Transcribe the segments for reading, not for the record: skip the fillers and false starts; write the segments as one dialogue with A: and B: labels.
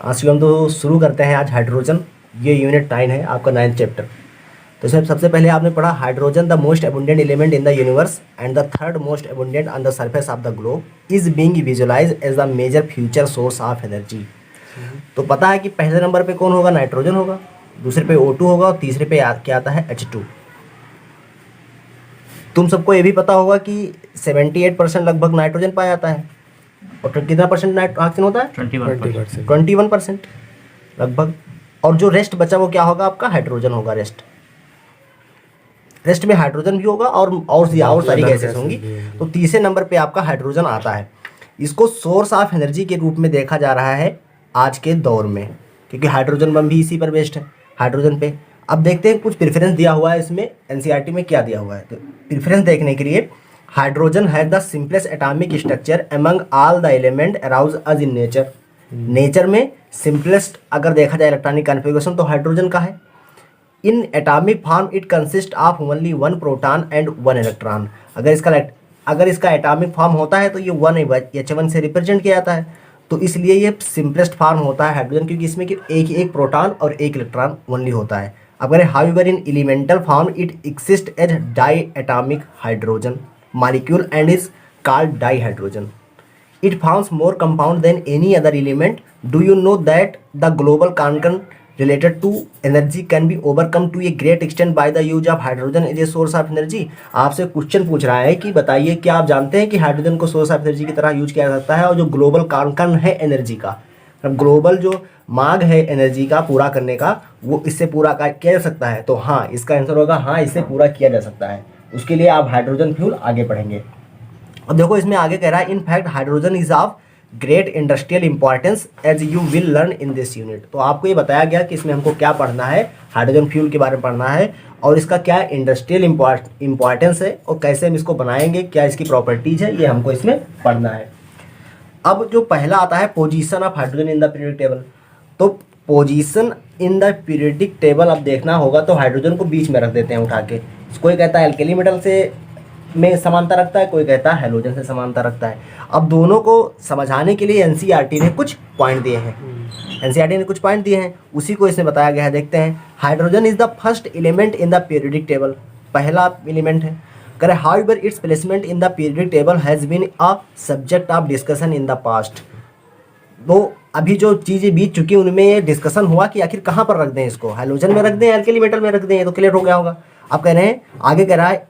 A: आज हम तो शुरू करते हैं आज हाइड्रोजन। ये यूनिट 9 है, आपका 9th चैप्टर। तो सबसे पहले आपने पढ़ा hydrogen the most abundant element in the universe and the third most abundant on the surface of the globe is being visualised as the major future source of energy. तो पता है कि पहले नंबर पे कौन होगा? नाइट्रोजन होगा, दूसरे पे O2 होगा और तीसरे पे क्या आता है? H2। तुम सबको ये भी पता होगा कि 78% लगभग नाइट्रोजन पाया जाता है और कितना परसेंट ऑक्सीजन होता है? 21% लगभग। और जो रेस्ट बचा वो क्या होगा? आपका हाइड्रोजन होगा। रेस्ट में हाइड्रोजन भी होगा और सारी गैसेस होंगी। तो तीसरे नंबर पे आपका हाइड्रोजन आता है। इसको सोर्स ऑफ एनर्जी के रूप में देखा जा रहा है आज के दौर में, क्योंकि हाइड्रोजन बम भी इसी पर बेस्ड है, हाइड्रोजन पे। अब देखते हैं कुछ प्रेफरेंस दिया हुआ है इसमें, एनसीईआरटी में क्या दिया हुआ है। तो प्रेफरेंस देखने के लिए, hydrogen has the simplest atomic structure among all the element arouse us in nature. Nature में सिंपलेस्ट अगर देखा जाए इलेक्ट्रॉनिक कॉन्फ़िगरेशन तो हाइड्रोजन का है। In atomic form it consist of only 1 proton and 1 electron. अगर इसका एटॉमिक फॉर्म होता है तो ये 1 से रिप्रेजेंट किया जाता है। तो इसलिए ये सिंपलेस्ट फॉर्म होता है हाइड्रोजन, क्योंकि इसमें एक प्रोटॉन और 1 इलेक्ट्रॉन ओनली होता है। अगर however in elemental form it exist as diatomic hydrogen molecule and is called dihydrogen. It forms more compound than any other element. Do you know that the global concern related to energy can be overcome to a great extent by the use of hydrogen as a source of energy? आपसे question पूछ रहा है कि बताइए क्या आप जानते हैं कि हाइड्रोजन को सोर्स ऑफ एनर्जी की तरह यूज किया जा सकता है, और जो ग्लोबल कॉन्कर्न है एनर्जी का, ग्लोबल जो मांग है एनर्जी का पूरा करने का, वो इससे पूरा किया जा सकता है। तो हाँ, इसका आंसर होगा हाँ, इससे पूरा किया जा सकता है। उसके लिए आप हाइड्रोजन फ्यूल आगे पढ़ेंगे। अब देखो इसमें आगे कह रहा है, in fact hydrogen is of great industrial importance as you will learn in this unit. तो आपको ये बताया गया कि इसमें हमको क्या पढ़ना है, हाइड्रोजन फ्यूल के बारे में पढ़ना है और इसका क्या इंडस्ट्रियल इंपॉर्टेंस है और कैसे हम इसको बनाएंगे, क्या इसकी प्रॉपर्टीज है, ये हमको इसमें पढ़ना है। अब जो पहला आता है position of hydrogen in the periodic table. तो position in the periodic table अब देखना होगा तो हाइड्रोजन को बीच में रख देते हैं उठा के। कोई कहता है एल्केली मेटल से में समानता रखता है, कोई कहता है हैलोजन से समानता रखता है। अब दोनों को समझाने के लिए एनसीईआरटी ने कुछ पॉइंट दिए हैं, उसी को इसमें बताया गया है। देखते हैं, hydrogen is the first element in the periodic table, पहला एलिमेंट है। करे however its placement in the periodic table has been a subject of discussion in the past. तो अभी जो चीज़ें बीत चुकी उनमें ये डिस्कशन हुआ कि आखिर कहाँ पर रख दें इसको, हैलोजन में रख दें, एल्केली मेटल में रख दें, ये तो क्लियर हो गया होगा। अब कह रहे हैं, आगे कह रहा है,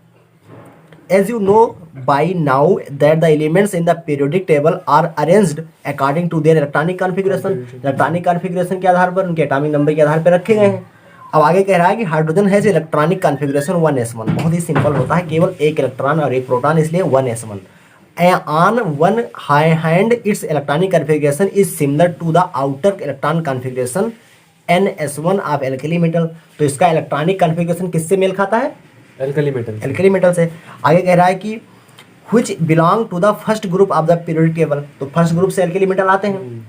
A: as you know by now that the elements in the periodic table are arranged according to their electronic configuration। Electronic configuration के आधार पर, उनके एटॉमिक नंबर के आधार पर रखे गए हैं। अब आगे कह रहा है कि hydrogen has electronic configuration 1s1। बहुत ही सिंपल होता है, केवल एक इलेक्ट्रॉन और एक प्रोटॉन, इसलिए 1s1। On one hand its electronic configuration is similar to the outer electron configuration NS1 of alkali metal. तो इसका इलेक्ट्रॉनिक कॉन्फ़िगरेशन किससे मेल खाता है? एल्केली मेटल से। आगे कह रहा है कि which belong to the first group of the periodic table। तो फर्स्ट ग्रुप से एल्केली मेटल आते हैं।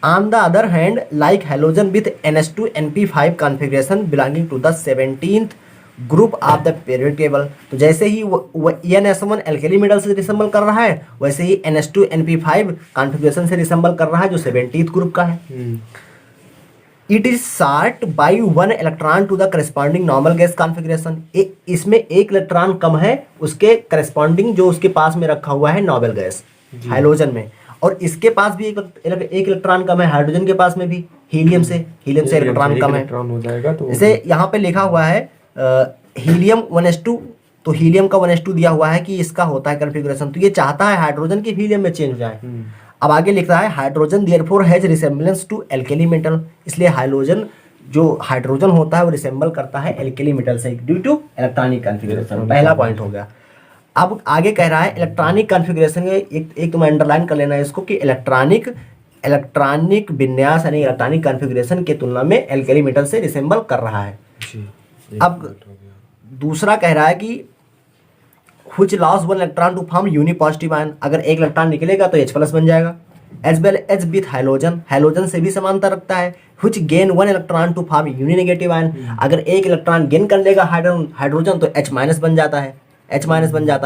A: On the other hand, like halogen with NH2NP5 configuration belonging to the 17th group of the periodic table। तो जैसे ही NS1 alkali metal से resemble कर रहा है, वैसे ही NH2NP5 कॉन्फ़िगरेशन से रिसेंबल कर रहा है, जो 17th ग्रुप का है। It is short by 1 electron to the corresponding normal gas configuration. इसमें एक इलेक्ट्रॉन कम है उसके करस्पॉन्डिंग जो उसके पास में रखा हुआ है नोबेल गैस हाइड्रोजन में, और इसके पास भी एक इलेक्ट्रॉन कम है, हाइड्रोजन के पास में भी हीलियम से इलेक्ट्रॉन कम है। जैसे यहाँ पे लिखा हुआ है हीलियम 1s2, तो हीलियम का 1s2 दिया हुआ है कि इसका होता है कॉन्फ़िगरेशन। तो ये चाहता है हाइड्रोजन की हीलियम में चेंज हो जाए। अब आगे लिख रहा है, hydrogen therefore has resemblance to alkali metal. इसलिए हाइड्रोजन होता है वो रिसेंबल करता है एल्केली मेटल से ड्यू टू इलेक्ट्रॉनिक कॉन्फ़िगरेशन। पहला पॉइंट हो गया। अब आगे कह रहा है इलेक्ट्रॉनिक कॉन्फ़िगरेशन में एक तो मैं अंडरलाइन कर लेना है इसको कि इलेक्ट्रॉनिक विन्यास यानी इलेक्ट्रॉनिक कॉन्फ़िगरेशन के तुलना में एल्केली मेटल से रिसेंबल कर रहा है। अब दूसरा कह रहा है कि which lost 1 electron to form unipositive ion. अगर एक इलेक्ट्रॉन निकलेगा तो H+ बन जाएगा। As well as with halogen से भी समानता रखता है। which gain 1 electron to form यूनिनेगेटिव ion. अगर एक इलेक्ट्रॉन गेन कर लेगा हाइड्रोजन तो H- बन जाता है,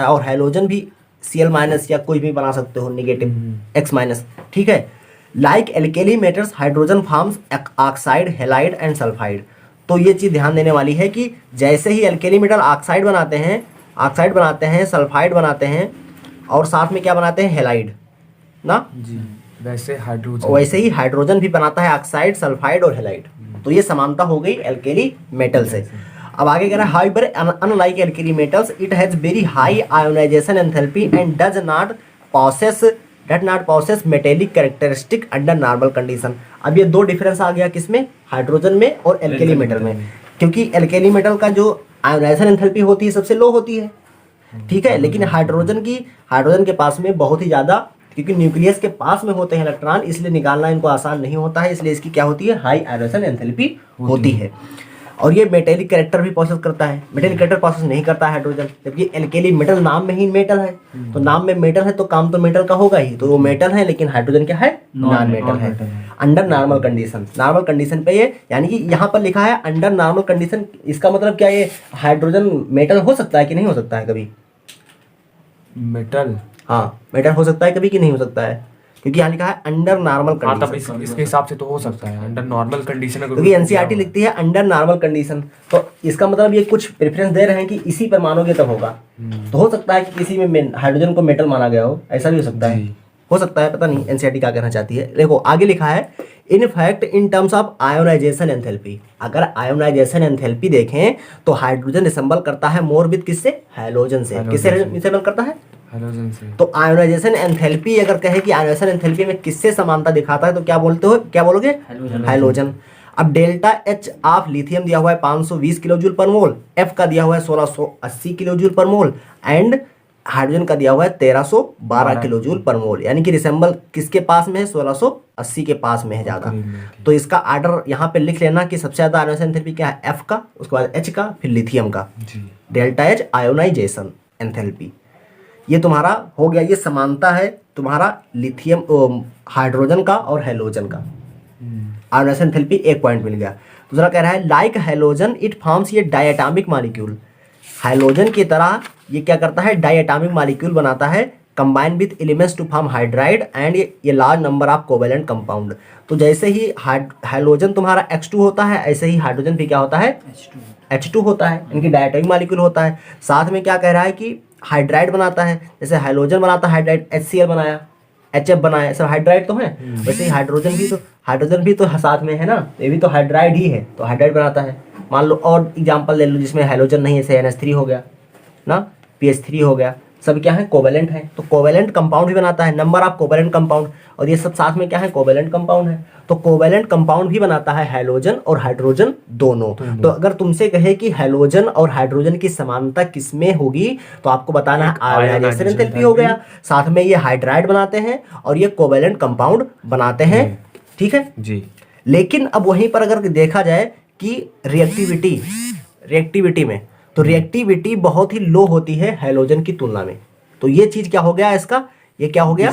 A: और हैलोजन भी Cl- या कोई भी बना सकते हो नेगेटिव X-। ठीक है, like alkali metals hydrogen forms oxide, halide and sulphide. तो ये चीज़ ध्यान देने वाली है कि जैसे ही एल्केली मेटल ऑक्साइड बनाते हैं, सल्फाइड बनाते हैं और साथ में क्या बनाते हैं, हैलाइड ना
B: जी, वैसे
A: ही हाइड्रोजन भी बनाता है ऑक्साइड, सल्फाइड और हैलाइड। तो ये समानता हो गई एल्केली मेटल से। अब आगे कह रहा है however unlike alkali metals it has very high ionisation enthalpy and does not possesses metallic characteristic under normal condition. अब ये दो डिफरेंस आ गया किसमें, हाइड्रोजन में और एल्केली मेटल में, क्योंकि एल्केली मेटल का जो आयोनाइजेशन एंथैल्पी होती है सबसे लो होती है, ठीक है, लेकिन हाइड्रोजन के पास में बहुत ही ज़्यादा, क्योंकि न्यूक्लियस के पास में होते हैं इलेक्ट्रॉन, इसलिए निकालना इनको आसान नहीं होता है, इसलिए इसकी क्या होती है, हाई आयोनाइजेशन एंथैल्पी होती है। और ये मेटेलिक कैरेक्टर भी प्रोसेस करता है, मेटेलिक कैरेक्टर प्रोसेस नहीं करता है हाइड्रोजन, जबकि एल्केली मेटल नाम में ही मेटल है, तो नाम में मेटल है तो काम तो मेटल का होगा ही, तो वो मेटल है, लेकिन हाइड्रोजन क्या है, नॉन मेटल है। अंडर नॉर्मल कंडीशन पे ये, यानी कि यहाँ पर लिखा है अंडर नॉर्मल कंडीशन, इसका मतलब क्या, ये हाइड्रोजन मेटल हो सकता है कि नहीं हो सकता है कभी,
B: मेटल,
A: हाँ मेटल हो सकता है कभी कि नहीं हो सकता है, क्योंकि यहाँ लिखा है अंडर नॉर्मल
B: तब
A: कंडीशन।
B: इसके हिसाब से तो हो सकता है अंडर नॉर्मल कंडीशन,
A: क्योंकि एनसीईआरटी लिखती है अंडर नॉर्मल कंडीशन, तो इसका मतलब ये कुछ प्रेफरेंस दे रहे हैं कि इसी पर मानोगे तब होगा। तो हो सकता है कि किसी में हाइड्रोजन को मेटल माना गया हो, ऐसा भी हो सकता है, पता नहीं एनसीईआरटी क्या कहना चाहती है। देखो आगे लिखा है in fact in terms of ionisation enthalpy, अगर आयोनाइजेशन एंथैल्पी देखें तो हाइड्रोजन रिसेंबल करता है मोर विद किससे, हैलोजन से। किससे रिसेंबल करता है, हैलोजन से। तो आयोनाइजेशन एंथैल्पी अगर कहे कि आयोनाइजेशन एंथैल्पी में किससे समानता दिखाता है तो क्या बोलोगे, हैलोजन। अब डेल्टा एच ऑफ लिथियम दिया हुआ है 520 किलो जूल पर मोल, एफ का दिया हुआ है 1680 किलो जूल पर मोल एंड हाइड्रोजन का दिया हुआ है 1312 किलो जूल पर मोल, यानी कि रिसेंबल किसके पास में है, 1680 के पास में है ज़्यादा। तो इसका आर्डर यहाँ पे लिख लेना कि सबसे ज़्यादा आयोनाइजेशन एंथैल्पी क्या है, एफ का, उसके बाद एच का, फिर लिथियम का, डेल्टा एच आयोनाइजेशन एंथैल्पी। ये तुम्हारा हो गया, ये समानता है तुम्हारा लिथियम हाइड्रोजन का और हैलोजन का। आयोनाइजेशन एंथैल्पी 1 पॉइंट मिल गया। दूसरा कह रहा है लाइक हैलोजन इट फॉर्म्स ये डायटोमिक मॉलिक्यूल, हैलोजन की तरह ये क्या करता है, डायटोमिक मॉलिक्यूल बनाता है, combine with elements to form hydride and ये large number of covalent compound. तो जैसे ही हैलोजन तुम्हारा H2 होता है, ऐसे ही हाइड्रोजन भी क्या होता है, H2 होता है, इनकी डायटोमिक मॉलिक्यूल होता है। साथ में क्या कह रहा है कि हाइड्राइड बनाता है, जैसे हैलोजन बनाता है हाइड्राइड, HCl बनाया, HF बनाया, सब हाइड्राइड तो है, वैसे ही हाइड्रोजन भी तो साथ में है ना, ये भी तो हाइड्राइड ही है, तो हाइड्राइड बनाता है। मान लो और एग्जांपल ले लो जिसमें हैलोजन नहीं है, जैसे NH3 हो गया ना, PH3 हो गया, सब क्या है, कोवेलेंट है, तो कोवेलेंट कंपाउंड भी बनाता है, नंबर ऑफ कोवेलेंट कंपाउंड, और ये सब साथ में क्या है, कोवेलेंट कंपाउंड है। तो कोवेलेंट कंपाउंड भी बनाता है हैलोजन और हाइड्रोजन दोनों। तो अगर तुमसे कहे कि हैलोजन और हाइड्रोजन की समानता किसमें होगी, तो आपको बताना है आयोनाइजेशन एंथैल्पी हो गया, साथ में ये हाइड्राइड बनाते हैं और ये कोवेलेंट कंपाउंड बनाते हैं, ठीक है जी। लेकिन अब वहीं पर अगर देखा जाए कि रिएक्टिविटी में, तो रिएक्टिविटी बहुत ही लो होती है हैलोजन की तुलना में। तो ये चीज क्या हो गया इसका, ये क्या हो गया,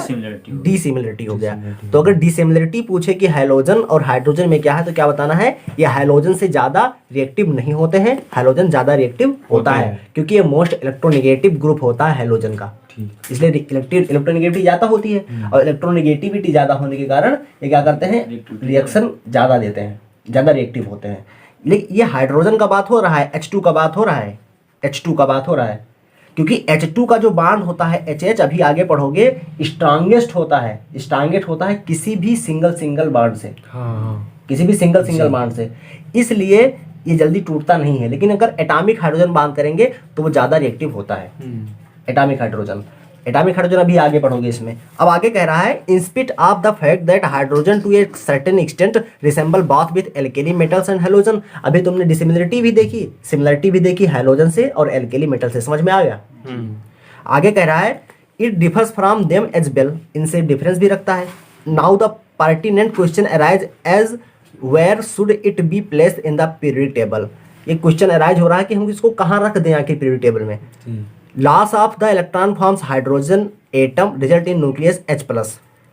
A: डिसिमिलरिटी हो गया। तो अगर डिसिमिलरिटी पूछे कि हैलोजन और हाइड्रोजन में क्या है, तो क्या बताना है, ये हैलोजन से ज्यादा रिएक्टिव नहीं होते हैं, हैलोजन ज्यादा रिएक्टिव होता है, क्योंकि ये मोस्ट इलेक्ट्रोनेगेटिव ग्रुप होता है हैलोजन का, इसलिए इलेक्ट्रोनेगेटिविटी ज्यादा होती है, और इलेक्ट्रोनेगेटिविटी ज्यादा होने के कारण ये क्या करते हैं, रिएक्शन ज्यादा देते हैं, ज्यादा रिएक्टिव होते हैं। लेकिन ये हाइड्रोजन का बात हो रहा है, H2 का बात हो रहा है, H2 का बात हो रहा है, क्योंकि H2 का जो बांड होता है HH, अभी आगे पढ़ोगे, स्ट्रांगेस्ट होता है किसी भी सिंगल बांड से, किसी भी सिंगल बांड से, इसलिए ये जल्दी टूटता नहीं है। लेकिन अगर एटॉमिक हाइड्रोजन बांध करेंगे तो वो ज़्यादा रिएक्टिव होता है, एटॉमिक हाइड्रोजन अभी आगे पढ़ोगे इसमें। अब आगे कह रहा है in spite of the fact that hydrogen to a certain extent resemble both with alkali metals and halogen. अभी तुमने डिसिमिलरिटी भी देखी, सिमिलरिटी भी देखी हैलोजन से और एल्केली मेटल से, समझ में आ गया। आगे कह रहा है it differs from them as well, इनसे डिफरेंस भी रखता है। Now the pertinent question arise as where should it be placed in the periodic table. ये क्वेश्चन अराइज हो रहा है कि हम इसको कहाँ रख दें आखिर पीरियडिक टेबल में। Loss of the electron forms hydrogen atom result in nucleus H+।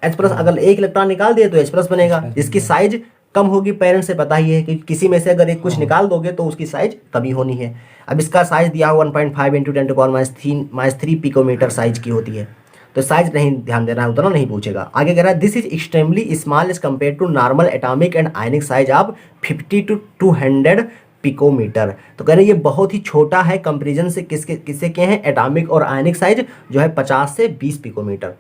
A: अगर एक इलेक्ट्रॉन निकाल दिए तो H+ बनेगा, जिसकी साइज कम होगी, पेरेंट से पता ही है कि किसी में से अगर एक कुछ निकाल दोगे तो उसकी साइज कमी होनी है। अब इसका साइज दिया हुआ 1.5 × 10⁻³ पिकोमीटर साइज की होती है। तो साइज नहीं ध्यान देना है, उतना नहीं पूछेगा। आगे कह रहा है this is extremely small as compare to normal atomic and ionic size of 50 to 200 picometre. तो कह रहे हैं ये बहुत ही छोटा है कंपेरिजन से किससे के हैं, एटॉमिक और आयनिक साइज जो है 50 से 20 पिकोमीटर,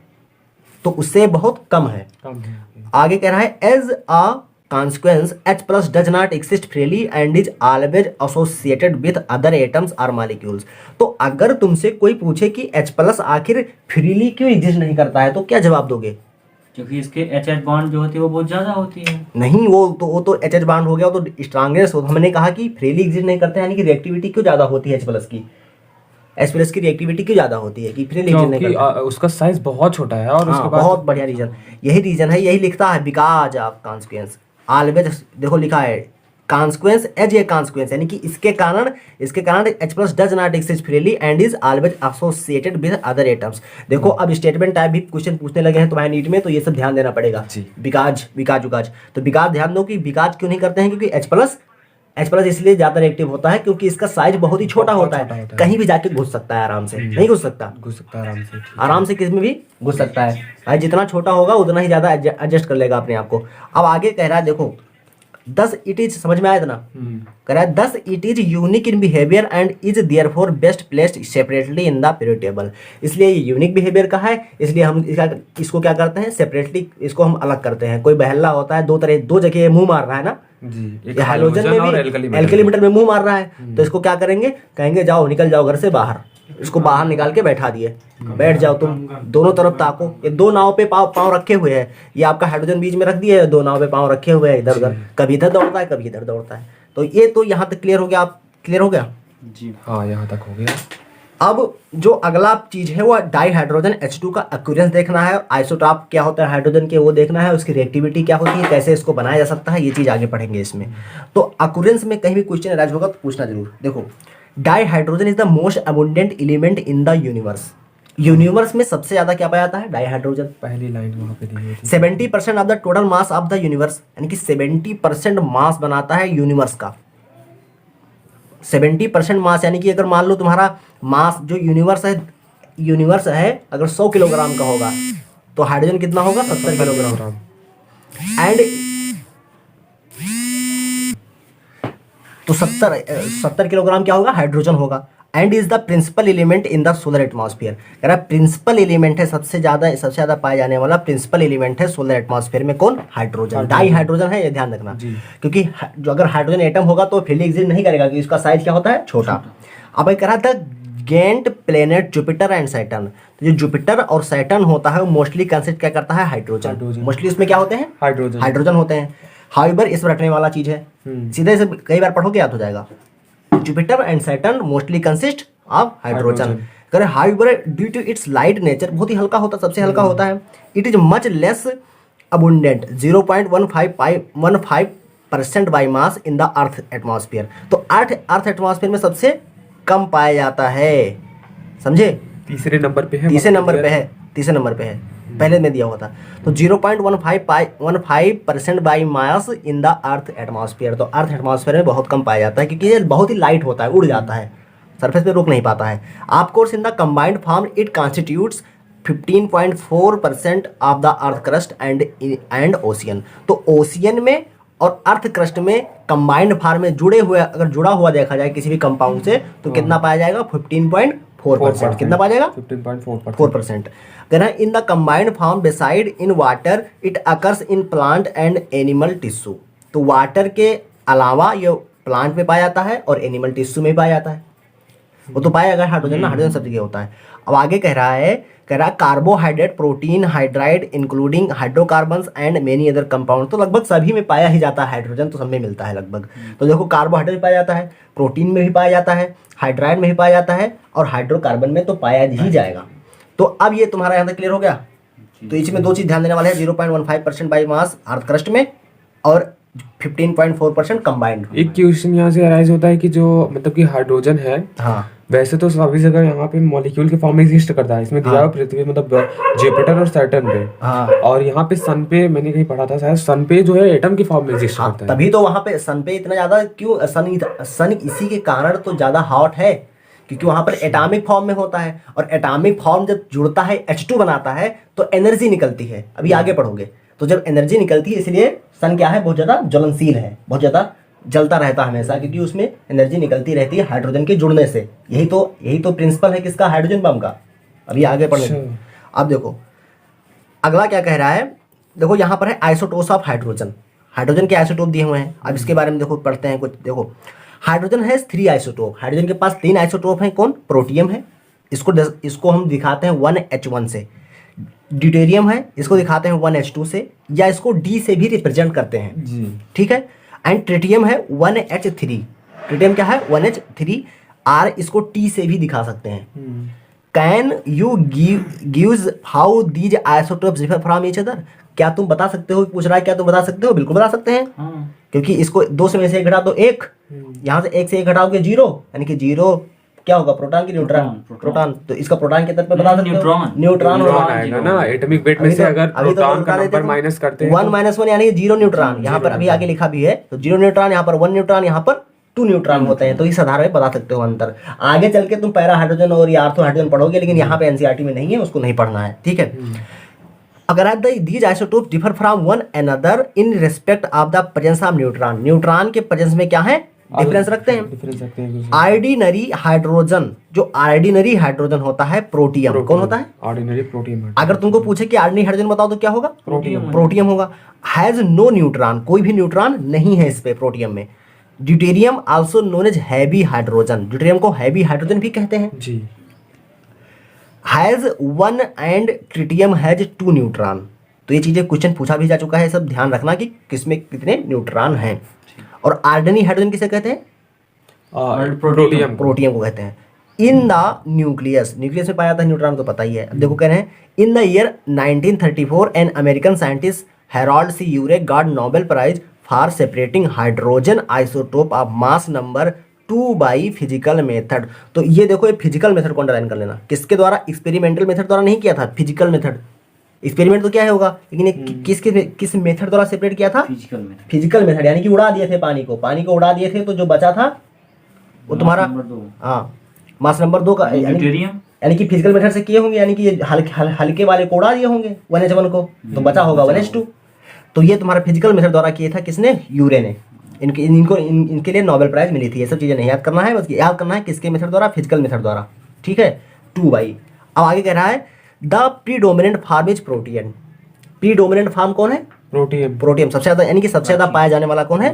A: तो उससे बहुत कम है।
B: कम है।
A: आगे कह रहा है as a consequence H plus does not exist freely and is always associated with other atoms or molecules। तो अगर तुमसे कोई पूछे कि H plus आखिर फ्रीली क्यों एग्जिस्ट नहीं करता है तो क्या जवाब दोगे?
C: क्योंकि इसके एच बॉन्ड जो होती है वो बहुत ज्यादा होती है।
A: नहीं, वो तो एच बॉन्ड हो गया, वो तो स्ट्रांगेस्ट हो। हमने कहा कि फ्रीली एग्जिस्ट नहीं करते, यानी कि रिएक्टिविटी क्यों ज्यादा होती है H प्लस की रिएक्टिविटी क्यों ज्यादा होती है कि फ्रीली एग्जिस्ट नहीं
B: क्योंकि
A: करते?
B: उसका साइज बहुत छोटा है और उसके बाद
A: बहुत बढ़िया रीजन, यही रीजन है, यही लिखता है बिकॉज ऑफ कॉन्सिक्वेंस ऑलवेज। देखो लिखा है कॉन्सिक्वेंस एज ए कॉन्सिक्वेंस, यानी कि इसके कारण H plus does not exist freely and is always associated with other atoms. देखो अब स्टेटमेंट टाइप भी क्वेश्चन पूछने लगे हैं तुम्हारे नीट में, तो ये सब ध्यान देना पड़ेगा।
B: जी।
A: बिकॉज तो बिकॉज ध्यान दो कि बिकॉज क्यों नहीं करते हैं, क्योंकि H प्लस इसलिए ज्यादा रिएक्टिव होता है क्योंकि इसका साइज बहुत ही छोटा होता है, कहीं भी जाके घुस सकता है आराम से। नहीं घुस सकता,
B: घुस सकता है आराम से।
A: आराम से किस में भी घुस सकता है, भाई जितना छोटा होगा उतना ही ज्यादा एडजस्ट कर लेगा अपने आप को। अब आगे कह रहा है देखो 10 इट इज, समझ में आया था ना? कह रहा है 10 it is unique in behaviour and is therefore best placed separately in the period table. इसलिए ये यूनिक बिहेवियर का है, इसलिए हम इसको क्या करते हैं, सेपरेटली इसको हम अलग करते हैं। कोई बहला होता है दो जगह मुंह मार रहा है ना,
B: जी, एक
A: ये हाइड्रोजन में भी एल्कली मेटल में मुंह मार रहा है, तो इसको क्या करेंगे, कहेंगे जाओ निकल जाओ घर से बाहर, इसको बाहर निकाल के बैठा दिए, बैठ जाओ तुम, दोनों तरफ ताको। ये दो नाव पे पाँव रखे हुए हैं, ये आपका हाइड्रोजन बीच में रख दिए, दो नाव पे पाँव रखे हुए हैं इधर उधर, कभी इधर दौड़ता है कभी इधर दौड़ता है। तो ये तो यहाँ तक क्लियर हो गया, आप क्लियर हो गया?
C: जी
B: हाँ, यहाँ तक हो गया।
A: अब जो अगला चीज है वो डाई हाइड्रोजन H2 का एक्यूरेंस देखना है, आइसोटॉप क्या होता है हाइड्रोजन के वो देखना है, उसकी रिएक्टिविटी क्या होती है, कैसे इसको बनाया जा सकता है, ये चीज आगे पढ़ेंगे इसमें। तो एक्यूरेंस में कहीं भी क्वेश्चन अराइज होगा तो पूछना जरूर। देखो dihydrogen is the most abundant element in the universe. Universe में सबसे ज्यादा क्या पाया जाता है, डाई हाइड्रोजन।
B: पहली लाइन वहाँ पे दी हुई थी।
A: 70% of the total mass of the universe, यानी कि 70% मास बनाता है यूनिवर्स का। 70% मास, यानी कि अगर मान लो तुम्हारा मास जो यूनिवर्स है अगर 100 किलोग्राम का होगा तो हाइड्रोजन कितना होगा, 70 किलोग्राम। एंड तो 70 किलोग्राम क्या होगा, हाइड्रोजन होगा। And is the principal element in the solar atmosphere. कह रहा है प्रिंसिपल एलिमेंट है, सबसे ज्यादा पाया जाने वाला प्रिंसिपल एलिमेंट है सोलर एटमॉस्फेयर में कौन, हाइड्रोजन। डाई हाइड्रोजन है, ये ध्यान रखना, क्योंकि जो अगर हाइड्रोजन एटम होगा तो फ्रीली एग्जिस्ट नहीं करेगा क्योंकि इसका साइज क्या होता है, छोटा। अब कह रहा था giant planet Jupiter and Saturn. तो जो जुपिटर और सैटर्न होता है वो मोस्टली कंसिस्ट क्या करता है, हाइड्रोजन। मोस्टली उसमें क्या होते हैं, हाइड्रोजन होते हैं। हाउएवर इस पर रटने वाला चीज है, सीधे से कई बार पढ़ोगे याद हो जाएगा। Jupiter and Saturn mostly consist of hydrogen. करें however due to its light nature, बहुत ही हल्का होता है, सबसे हल्का होता है। It is much less abundant 0.15% by mass in the earth atmosphere. तो अर्थ एटमॉस्फेयर में सबसे कम पाया जाता है, समझे?
B: तीसरे नंबर पे है,
A: तीसरे नंबर पे है, पहले में दिया हुआ था। तो 0.15% by mass in the earth atmosphere. तो अर्थ एटमॉस्फेयर में बहुत कम पाया जाता है क्योंकि ये बहुत ही लाइट होता है, उड़ जाता है, सरफेस पे रुक नहीं पाता है। Of course in the combined form it constitutes 15.4% of the earth crust and ocean. तो ओशियन में और अर्थ क्रस्ट में कंबाइंड फॉर्म में जुड़ा हुआ देखा जाए किसी भी कंपाउंड से तो कितना पाया जाएगा, 15.4%। कितना पाया जाएगा, 15.4%। कहना in the combined form beside in water it occurs in plant and animal tissue. तो वाटर के अलावा ये प्लांट में पाया जाता है और एनिमल टिश्यू में पाया जाता है। वो तो पाया जाएगा हाइड्रोजन ना, हाइड्रोजन सब जगह होता है। अब आगे कह रहा है carbohydrate, protein, hydride including hydrocarbons and many other compound. तो लगभग सभी में पाया ही जाता है हाइड्रोजन, तो सब में मिलता है लगभग। तो देखो कार्बोहाइड्रेट पाया जाता है, प्रोटीन में भी पाया जाता है, हाइड्राइड में भी पाया जाता है और हाइड्रोकार्बन में तो पाया ही जाएगा। तो अब ये तुम्हारा यहाँ तक क्लियर हो गया। तो इसमें दो चीज ध्यान देने वाले हैं, 0.15% बाई मास अर्थ क्रस्ट में और 15.4% कंबाइंड।
B: एक क्वेश्चन यहाँ से अराइज होता है कि जो मतलब कि हाइड्रोजन है,
A: हाँ,
B: वैसे तो सभी जगह यहाँ पे मॉलिक्यूल के फॉर्म में एग्जिस्ट करता है। इसमें दिया हुआ पृथ्वी मतलब जुपिटर और सैटर्न पे,
A: हाँ,
B: और यहाँ पे सन पे मैंने कहीं पढ़ा था शायद, सन पे जो है एटम के फॉर्म में एग्जिस्ट करता है।
A: तभी तो वहां पे सन पे इतना ज्यादा क्यों, सन इसी के कारण तो ज्यादा हॉट है क्योंकि वहां पर एटॉमिक फॉर्म में होता है, और एटॉमिक फॉर्म जब जुड़ता है H2 बनाता है तो एनर्जी निकलती है, अभी आगे पढ़ोगे। तो जब एनर्जी निकलती है इसलिए सन क्या है, बहुत ज़्यादा ज्वलनशील है, बहुत ज़्यादा जलता रहता है हमेशा, क्योंकि उसमें एनर्जी निकलती रहती है हाइड्रोजन के जुड़ने से। यही तो प्रिंसिपल है किसका, हाइड्रोजन बम का। अभी आगे पढ़ोगे। अब देखो अगला क्या कह रहा है, देखो यहाँ पर है आइसोटोप्स ऑफ हाइड्रोजन। हाइड्रोजन के आइसोटोप दिए हुए हैं, अब इसके बारे में देखो पढ़ते हैं कुछ। देखो हाइड्रोजन है 3 आइसोटोप, हाइड्रोजन के पास 3 आइसोटोप हैं। कौन, प्रोटियम है, इसको हम दिखाते हैं 1H1 से। ड्यूटेरियम है, इसको दिखाते हैं 1H2 से, या इसको D से भी रिप्रेजेंट करते हैं
B: जी।
A: ठीक है। एंड ट्रिटियम है 1H3, ट्रिटियम क्या है 1H3, R इसको T से भी दिखा सकते हैं। Can you gives how these isotopes differ from each other, क्या तुम बता सकते हो, पूछ रहा है क्या तुम बता सकते हो, बिल्कुल बता सकते हैं।
C: हाँ।
A: क्योंकि इसको 2 से में से 1 घटा दो 1, यहाँ से 1 से 1 घटाओगे 0, यानी कि 0 क्या होगा, प्रोटॉन की न्यूट्रॉन, प्रोटॉन। तो इसका प्रोटॉन कितने पे बता सकते हो, न्यूट्रॉन
B: न्यूट्रॉन आएगा ना, एटॉमिक वेट में से अगर प्रोटॉन का नंबर माइनस करते हैं
A: 1 - 1 यानी 0 न्यूट्रॉन। यहाँ पर अभी आगे लिखा भी है, तो 0 न्यूट्रॉन, यहाँ पर 1 न्यूट्रॉन, यहाँ पर 2 न्यूट्रॉन होते हैं। तो इस आधार पे बता सकते हो अंतर। आगे चल के तुम पैरा हाइड्रोजन और आर्थो हाइड्रोजन पढ़ोगे, लेकिन यहाँ पे एनसीईआरटी में नहीं है, उसको नहीं पढ़ना है ठीक है। अगर these isotopes differ from one another in respect of the presence of neutron, neutron के प्रेजेंस में क्या है, डिफरेंस रखते हैं। ऑर्डिनरी हाइड्रोजन, जो ऑर्डिनरी हाइड्रोजन होता है प्रोटियम, कौन होता है,
B: ऑर्डिनरी प्रोटियम।
A: अगर तुमको पूछे कि ऑर्डिनरी हाइड्रोजन बताओ तो क्या होगा, प्रोटियम होगा। हैज नो न्यूट्रॉन, कोई भी न्यूट्रॉन नहीं है इस पे प्रोटियम में। Deuterium also known as heavy hydrogen, deuterium को हैवी हाइड्रोजन भी कहते हैं
B: जी।
A: Has 1 and tritium has 2 neutron. तो ये चीजें क्वेश्चन पूछा भी जा चुका है, सब ध्यान रखना कि किसमें कितने न्यूट्रॉन हैं। और ऑर्डिनरी हाइड्रोजन किसे कहते हैं,
B: प्रोटियम
A: प्रोटियम को कहते हैं। इन द न्यूक्लियस, न्यूक्लियस में पाया जाता है न्यूट्रॉन, तो पता ही है। अब देखो कह रहे हैं in the year 1934 an American scientist Harold C Urey got Nobel prize for separating hydrogen isotope of mass number 2 by physical method. तो ये देखो, ये फिजिकल मेथड को अंडरलाइन कर लेना, किसके द्वारा, एक्सपेरिमेंटल मेथड द्वारा नहीं किया था, फिजिकल मेथड। एक्सपेरिमेंट तो क्या है होगा, लेकिन ये किस मेथड द्वारा सेपरेट किया था, फिजिकल मेथड, यानी कि उड़ा दिए थे पानी को उड़ा दिए थे, तो जो बचा था वो तुम्हारा हाँ मास नंबर 2 का, यानी कि फिजिकल मेथड से किए होंगे, यानी कि हल्के वाले को उड़ा दिए होंगे 1H1 को, तो बचा होगा 1H2। तो ये तुम्हारा फिजिकल मेथड द्वारा किए था किसने, यूरे ने। इनके लिए नोबेल प्राइज मिली थी। ये सब चीज़ें नहीं याद करना है, बस याद करना है किसके मेथड द्वारा, फिजिकल मेथड द्वारा ठीक है, 2 बाई। अब आगे कह रहा है the predominant form is protean. Predominant form कौन है, प्रोटियम सबसे ज्यादा, यानी कि सबसे ज्यादा पाया जाने वाला कौन है,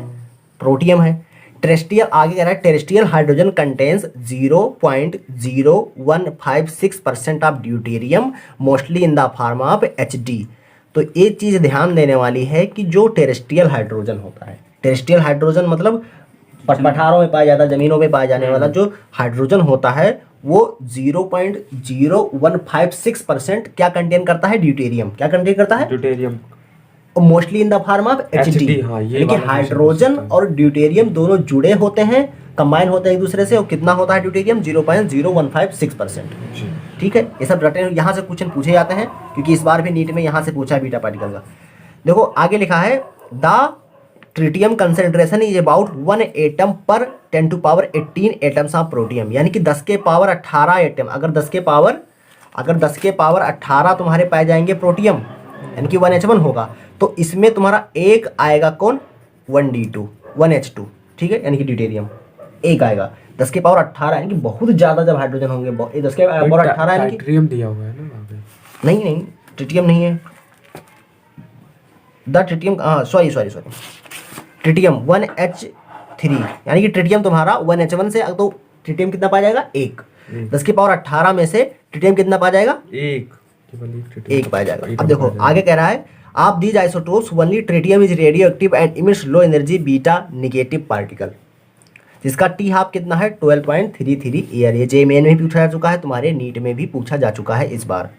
A: प्रोटियम है। टेरेस्ट्रियल, आगे कह रहा है terrestrial hydrogen contains 0.0156% of deuterium mostly in the form of HD। तो एक चीज ध्यान देने वाली है कि जो टेरेस्ट्रियल हाइड्रोजन होता है, टेरेस्ट्रियल हाइड्रोजन मतलब पठारों में पाया जाता है, जमीनों में पाया जाने वाला जो हाइड्रोजन होता है, वो 0.0156% क्या कंटेन करता है, ड्यूटेरियम। क्या कंटेन करता है,
B: deuterium,
A: mostly in the form of HD। यानी हाइड्रोजन और ड्यूटेरियम दोनों जुड़े होते हैं, कंबाइन होते हैं एक दूसरे से। और कितना होता है ड्यूटेरियम, 0.0156%। ठीक है, ये सब रटे यहाँ से क्वेश्चन पूछे जाते हैं, क्योंकि इस बार भी नीट में यहाँ से पूछा है बीटा पार्टिकल का। देखो आगे लिखा है the tritium concentration is about 1 atom पर 10⁻18 एटम्स ऑफ प्रोटियम, यानी कि 10 के पावर 18 एटम। अगर 10 के पावर 18 तुम्हारे पाए जाएंगे प्रोटियम, यानी कि 1H1 होगा, तो इसमें तुम्हारा एक आएगा कौन, 1D2 1H2 ठीक है, यानी कि ड्यूटेरियम एक आएगा। 10 के पावर 18 यानी कि बहुत ज़्यादा जब हाइड्रोजन होंगे, 10 के पावर 18 यानी कि
B: ट्रिटियम दिया हुआ है ना वहाँ पे।
A: नहीं ट्रिटियम नहीं है, the tritium sorry tritium 1H3, यानी कि ट्रिटियम तुम्हारा 1H1 से, तो ट्रिटियम कितना पाया जाएगा, 1। 10 के पावर 18 में से ट्रिटियम कितना पाया जाएगा, 1 पाया जाएगा। अब देखो आगे कह रहा है आप these isotopes only tritium is radio active and emits low energy beta negative particle, जिसका टी हाफ कितना है 12.33 ईयर। ये JMN में भी पूछा जा चुका है, तुम्हारे नीट में भी पूछा जा चुका है इस बार।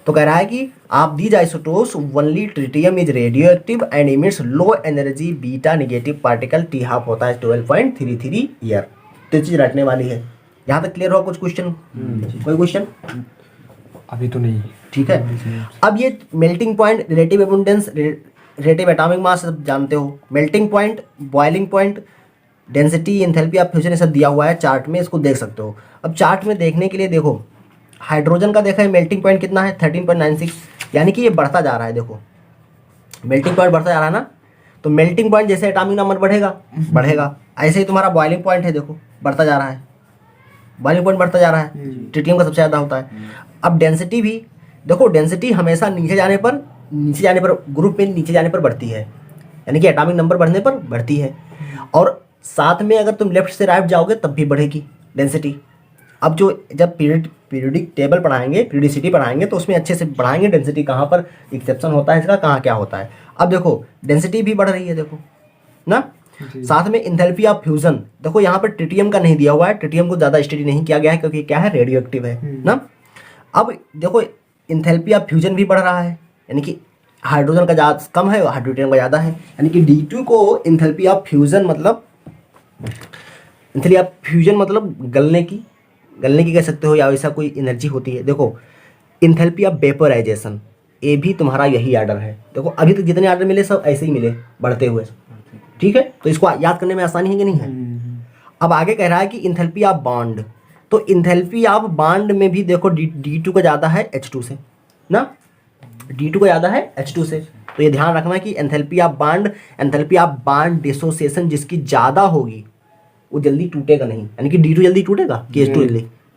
A: तो कह रहा है कि आप these isotopes only tritium is radio active and emits low energy beta negative particle, T half होता है 12.33 ईयर। तो चीज रटने वाली है। यहाँ तक क्लियर हो कुछ क्वेश्चन, कोई क्वेश्चन
B: अभी तो नहीं,
A: ठीक है। अब ये melting point, relative abundance, relative atomic mass सब जानते हो। Melting point, boiling point, density, enthalpy of fusion ये सब दिया हुआ है चार्ट में, इसको देख सकते हो। अब चार्ट में देखने के लिए देखो, हाइड्रोजन का देखा है मेल्टिंग पॉइंट कितना है 13.96, यानी कि ये बढ़ता जा रहा है। देखो मेल्टिंग पॉइंट बढ़ता जा रहा है ना, तो मेल्टिंग पॉइंट जैसे एटॉमिक नंबर बढ़ेगा बढ़ेगा, ऐसे ही तुम्हारा बॉइलिंग पॉइंट है, देखो बढ़ता जा रहा है, बॉइलिंग पॉइंट बढ़ता जा रहा है, ट्रिटियम का सबसे ज़्यादा होता है। अब डेंसिटी भी देखो, डेंसिटी हमेशा नीचे जाने पर ग्रुप में नीचे जाने पर बढ़ती है, यानी कि एटॉमिक नंबर बढ़ने पर बढ़ती है। और साथ में अगर तुम लेफ्ट से राइट जाओगे तब भी बढ़ेगी डेंसिटी। अब जब पीरियडिक टेबल पढ़ाएंगे, पीरियडिसिटी पढ़ाएंगे, तो उसमें अच्छे से पढ़ाएंगे डेंसिटी कहाँ पर एक्सेप्शन होता है इसका, कहाँ क्या होता है। अब देखो डेंसिटी भी बढ़ रही है, देखो ना। साथ में इंथैल्पी ऑफ फ्यूजन, देखो यहाँ पर ट्रिटियम का नहीं दिया हुआ है, ट्रिटियम को ज़्यादा स्टडी नहीं किया गया है क्योंकि क्या है, रेडियो एक्टिव है ना। अब देखो इंथैल्पी ऑफ फ्यूजन भी बढ़ रहा है, यानी कि हाइड्रोजन का ज़्यादा कम है और हाइड्रोजन का ज़्यादा है, यानी कि D2 को इंथैल्पी ऑफ फ्यूजन मतलब गलने की कह सकते हो, या वैसा कोई एनर्जी होती है। देखो इंथैल्पी ऑफ वेपोराइजेशन, ये भी तुम्हारा यही आर्डर है। देखो अभी तक जितने आर्डर मिले सब ऐसे ही मिले बढ़ते हुए, ठीक है, तो इसको याद करने में आसानी है कि नहीं है। अब आगे कह रहा है कि इंथैल्पी ऑफ बॉन्ड, तो इंथैल्पी ऑफ बॉन्ड में भी देखो D2 का ज़्यादा है H2 से ना, D2 का ज़्यादा है H2 से, तो ये ध्यान रखना कि एंथैल्पी ऑफ बॉन्ड डिसोसिएशन जिसकी ज़्यादा होगी वो जल्दी टूटेगा नहीं, यानी कि D2 जल्दी टूटेगा कि H2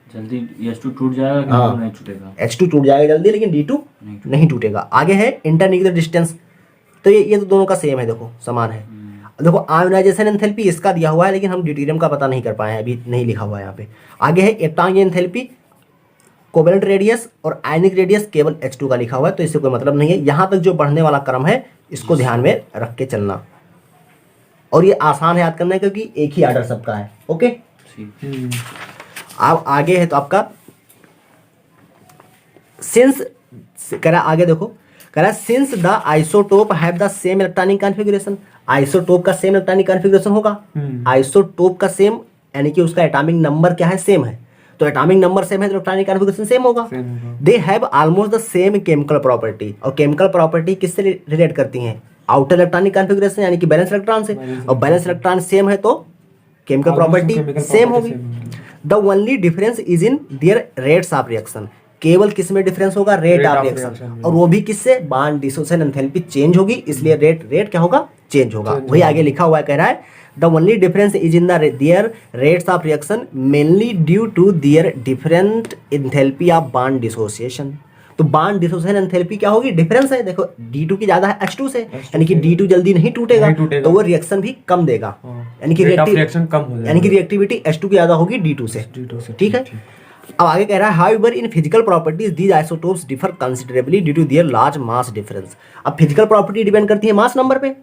C: जल्दी H2 टूट जाएगा कि
A: हाँ,
C: नहीं टूटेगा,
A: H2 टूट जाएगा जल्दी लेकिन D2 नहीं टूटेगा। आगे है इंटरन्यूक्लियर डिस्टेंस, तो ये तो दोनों का सेम है, देखो समान है। देखो आयोनाइजेशन एंथैल्पी इसका दिया हुआ है, लेकिन हम ड्यूटेरियम का पता नहीं कर पाए हैं, अभी नहीं लिखा हुआ है यहाँ पे। आगे है इलेक्ट्रॉन एंथैल्पी, कोवेलेंट रेडियस और आयनिक रेडियस केवल H2 का लिखा हुआ है, तो इससे कोई मतलब नहीं है। यहाँ तक जो बढ़ने वाला क्रम है इसको ध्यान में रख के चलना, और ये आसान है याद करना क्योंकि एक ही आर्डर सबका है। ओके, अब आगे है तो आपका सिंस, कह रहा आगे देखो, कह रहा since the isotope have the same electronic configuration, isotope का सेम इलेक्ट्रॉनिक कॉन्फ़िगरेशन होगा, आइसोटोप का सेम यानी कि उसका एटॉमिक नंबर क्या है, सेम है, तो एटॉमिक नंबर सेम है तो इलेक्ट्रॉनिक कॉन्फ़िगरेशन सेम होगा। They have almost the same chemical property, और केमिकल प्रॉपर्टी किससे रिलेट करती हैं, आउटर इलेक्ट्रॉनिक कॉन्फ़िगरेशन यानी कि बैलेंस इलेक्ट्रॉन से, और बैलेंस इलेक्ट्रॉन सेम है तो केमिकल प्रॉपर्टी सेम होगी। The only difference is in their rates of reaction, केवल किस में डिफरेंस होगा, रेट ऑफ रिएक्शन, और वो भी किससे, बॉन्ड डिसोसिएशन एंथैल्पी चेंज होगी, इसलिए रेट क्या होगा, चेंज होगा। वही आगे लिखा हुआ है, कह रहा है the only difference is in their rates of reaction mainly due to their different enthalpy of bond dissociation. तो बॉन्ड डिसोसिएशन एंथैल्पी क्या होगी, डिफरेंस है। देखो D2 की ज्यादा है H2 से, यानी कि D2 जल्दी नहीं टूटेगा, तो वो रिएक्शन भी कम देगा, यानी कि
B: रिएक्शन कम हो जाएगा,
A: यानी कि रिएक्टिविटी H2 की ज्यादा होगी D2 से, ठीक है। अब आगे कह रहा है however in physical properties these isotopes differ considerably due to their large mass difference. अब फिजिकल प्रॉपर्टी डिपेंड करती है मास नंबर पे,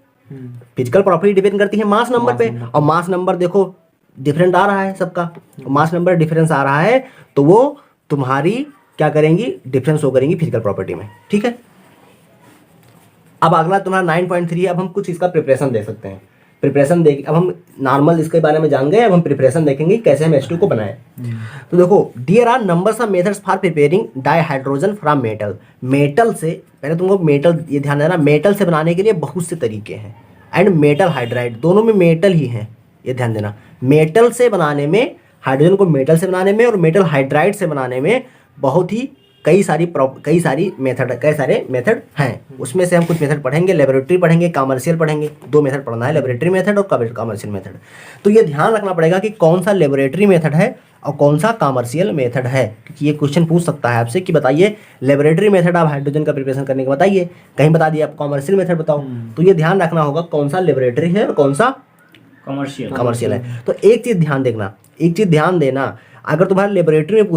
A: फिजिकल प्रॉपर्टी डिपेंड करती है मास नंबर पे, और मास नंबर देखो डिफरेंट आ रहा है सबका, मास नंबर डिफरेंस आ रहा है, तो वो तुम्हारी क्या करेंगी, डिफरेंस शो करेंगी फिजिकल प्रॉपर्टी में, ठीक है। अब अगला तुम्हारा 9.3 है। अब हम कुछ इसका प्रिपरेशन देख सकते हैं, प्रिपरेशन देख, अब हम नॉर्मल इसके बारे में जान गए, अब हम प्रिपरेशन देखेंगे कैसे हम H2 को बनाएं। तो देखो there are numbers of methods for preparing dihydrogen from metal, metal से, पहले तुमको मेटल ये ध्यान देना, मेटल से बनाने के लिए बहुत से तरीके हैं, एंड मेटल हाइड्राइड, दोनों में मेटल ही है, ये ध्यान देना। मेटल से बनाने में, हाइड्रोजन को मेटल से बनाने में और मेटल हाइड्राइड से बनाने में बहुत ही कई सारे मेथड हैं। उसमें से हम कुछ मेथड पढ़ेंगे, लेबोरेटरी पढ़ेंगे, कमर्शियल पढ़ेंगे, 2 मेथड पढ़ना है, लेबोरेटरी मेथड और कमर्शियल मेथड। तो ये ध्यान रखना पड़ेगा कि कौन सा लेबोरेटरी मेथड है और कौन सा कमर्शियल मेथड है, क्योंकि ये क्वेश्चन पूछ सकता है आपसे कि बताइए लेबोरेटरी मेथड आप हाइड्रोजन का प्रिपरेशन करने का बताइए, कहीं बता दिए आप कमर्शियल मेथड बताओ, तो ये ध्यान रखना होगा कौन सा लेबोरेटरी है और कौन सा कमर्शियल है। तो एक चीज़ ध्यान देना, अगर तुम्हारे लेबोरेटरी में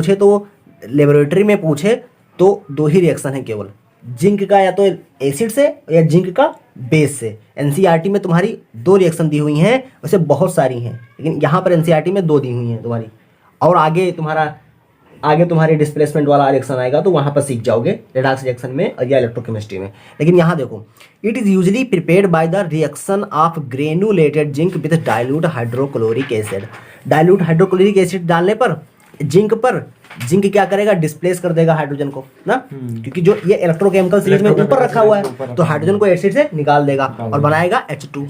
A: पूछे तो 2 ही रिएक्शन है केवल, जिंक का या तो एसिड से या जिंक का बेस से। एनसीईआरटी में तुम्हारी 2 रिएक्शन दी हुई हैं, वैसे बहुत सारी हैं, लेकिन यहाँ पर एनसीईआरटी में 2 दी हुई हैं तुम्हारी, और आगे तुम्हारे डिस्प्लेसमेंट वाला रिएक्शन आएगा तो वहाँ पर सीख जाओगे रेडॉक्स रिएक्शन में या इलेक्ट्रोकेमिस्ट्री में। लेकिन यहाँ देखो, it is usually prepared by the reaction of granulated zinc with dilute hydrochloric acid. Dilute hydrochloric acid डालने पर जिंक पर जिंक क्या करेगा, डिस्प्लेस कर देगा हाइड्रोजन को ना, क्योंकि जो ये इलेक्ट्रोकेमिकल सीरीज में ऊपर रखा हुआ है तो हाइड्रोजन को एसिड से निकाल देगा और बनाएगा H2।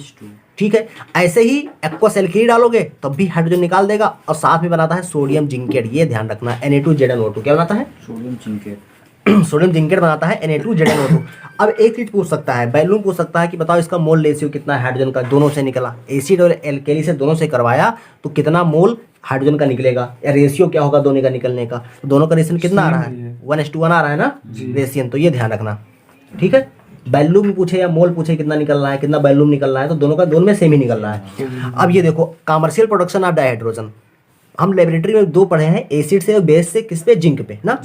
A: ठीक है, ऐसे ही एक्वस एल्कीन डालोगे तब भी हाइड्रोजन निकाल देगा और साथ में बनाता है सोडियम जिंकेट। ये ध्यान रखना, Na2ZnO2 क्या बनाता है,
C: सोडियम जिंकेट।
A: सोडियम जिंकेट बनाता है Na2ZnO2। अब एक चीज पूछ सकता है, बैलून पूछ सकता है कि बताओ इसका मोल रेशियो कितना है हाइड्रोजन का, दोनों से निकला, एसिड और एल्केली से दोनों से करवाया तो कितना मोल हाइड्रोजन का निकलेगा, या रेशियो क्या होगा दोनों का निकलने का, तो दोनों का रेशियो कितना आ रहा है, 1:1 आ रहा है ना रेशियन, तो ये ध्यान रखना। ठीक है, बैलूम पूछे या मोल पूछे कितना निकल रहा है, कितना बैलूम निकल रहा है, तो दोनों में सेम ही निकल रहा है। अब ये देखो कमर्शियल प्रोडक्शन ऑफ डाइहाइड्रोजन, हम लेबोरेटरी में 2 पढ़े हैं, एसिड से और बेस से, किस पे, जिंक पे ना,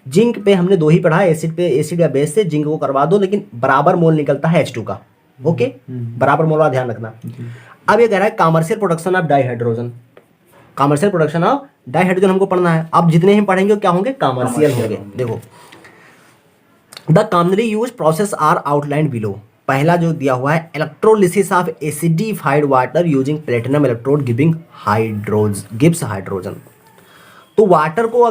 A: जिंक पे हमने 2 ही पढ़ा, एसिड पे, एसिड या बेस से जिंक को करवा दो, लेकिन बराबर मोल निकलता है H2 का। ओके, बराबर मोल का ध्यान रखना। अब ये कह रहा है commercial production of dihydrogen, commercial production of dihydrogen हमको पढ़ना है। अब जितने हम पढ़ेंगे क्या होंगे, कमर्शियल होंगे। देखो the commonly use process are outline below. पहला जो दिया हुआ है, electrolysis of acidified water using platinum electrode gives hydrogen. तो वाटर को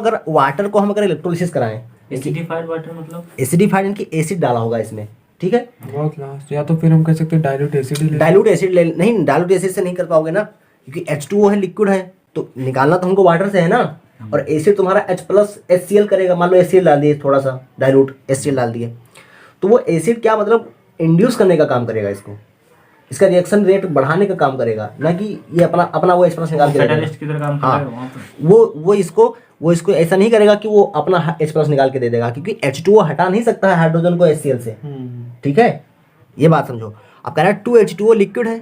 A: हम अगर इलेक्ट्रोलिसिस कराएं,
C: एसिडिफाइड वाटर मतलब
A: एसिडिफाइड यानी कि एसिड डाला होगा इसमें, ठीक है,
B: बहुत लास्ट, या तो फिर हम कह सकते हैं डाइल्यूट एसिड,
A: डाइल्यूट एसिड ले, नहीं डाइल्यूट एसिड से नहीं कर पाओगे ना, क्योंकि H2O है, लिक्विड है, तो निकालना तो हमको वाटर से है ना, और एसिड तुम्हारा H+HCl करेगा। मान लो HCl डाल दिए, थोड़ा सा डाइल्यूट HCl डाल दिए, तो वो एसिड क्या मतलब इंड्यूस करने का काम करेगा, इसका रिएक्शन रेट बढ़ाने का काम करेगा, ना कि ये अपना वो H+ निकाल के
C: कैटलिस्ट की तरह काम करेगा वहां पे।
A: वो इसको ऐसा नहीं करेगा कि वो अपना H+ निकाल के दे देगा, क्योंकि H2O हटा नहीं सकता है हाइड्रोजन को HCl से। ठीक है, ये बात समझो। अब कह रहा है 2H2O लिक्विड है,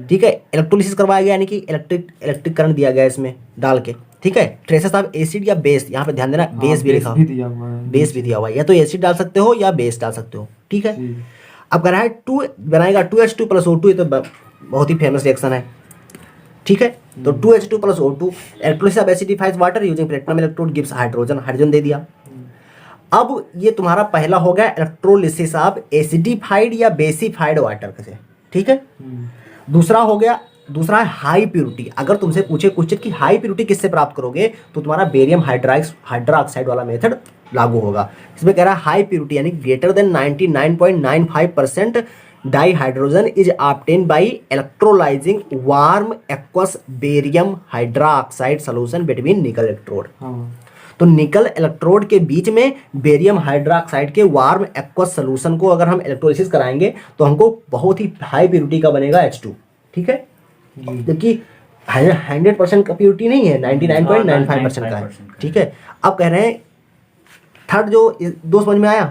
A: ठीक है, इलेक्ट्रोलिसिस करवाया गया, यानी कि इलेक्ट्रिक करंट दिया गया इसमें डाल के। ठीक है, ट्रेसेस ऑफ एसिड या बेस, यहाँ पे ध्यान देना, बेस भी लिखा, बेस भी दिया हुआ है, या तो एसिड डाल सकते हो या बेस डाल सकते हो। ठीक है, अब कह रहा है 2 बनाएगा 2H2 + O2, ये तो बहुत ही फेमस रिएक्शन है। ठीक है, तो 2H2 + O2 electrolysis of acidified water using platinum electrode gives hydrogen दे दिया। अब ये तुम्हारा पहला हो गया इलेक्ट्रोलिसिस ऑफ एसिडिफाइड या बेसिफाइड वाटर से। ठीक है, दूसरा है हाई प्यूरिटी। अगर तुमसे पूछे क्वेश्चन कि हाई प्यूरिटी किससे प्राप्त करोगे, तो तुम्हारा बेरियम हाइड्रोक्साइड वाला मेथड लागू होगा। इसमें कह रहा है हाई प्यूरिटी यानी greater than 99.95% dihydrogen is obtain bye electrolysing warm aqueous barium hydroxide solution between निकल इलेक्ट्रोड। तो निकल इलेक्ट्रोड के बीच में बेरियम हाइड्रोक्साइड के वार्म एक्वस सॉल्यूशन को अगर हम इलेक्ट्रोलिसिस कराएंगे तो हमको बहुत ही हाई प्यूरिटी का बनेगा H2। ठीक है, जबकि 100% का प्यूरिटी नहीं है, 99.95% का है। ठीक है, अब कह रहे हैं थर्ड, जो 2 समझ में आया।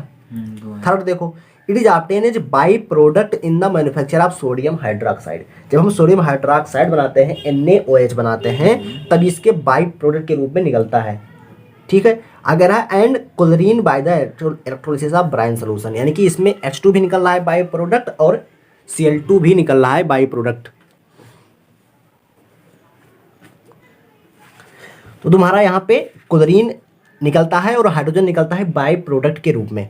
A: थर्ड देखो, it is obtain as by product in the manufacture of sodium hydroxide. जब हम सोडियम हाइड्रोक्साइड बनाते हैं, NaOH बनाते हैं, तब इसके बाई प्रोडक्ट के रूप में निकलता है। ठीक है, अगर है and chlorine by the electrolysis of brine solution, यानी कि इसमें H2 भी निकल रहा है बाई प्रोडक्ट और Cl2 भी निकल रहा है बाई प्रोडक्ट। तो तुम्हारा यहाँ पे क्लोरीन निकलता है और हाइड्रोजन निकलता है बाई प्रोडक्ट के रूप में।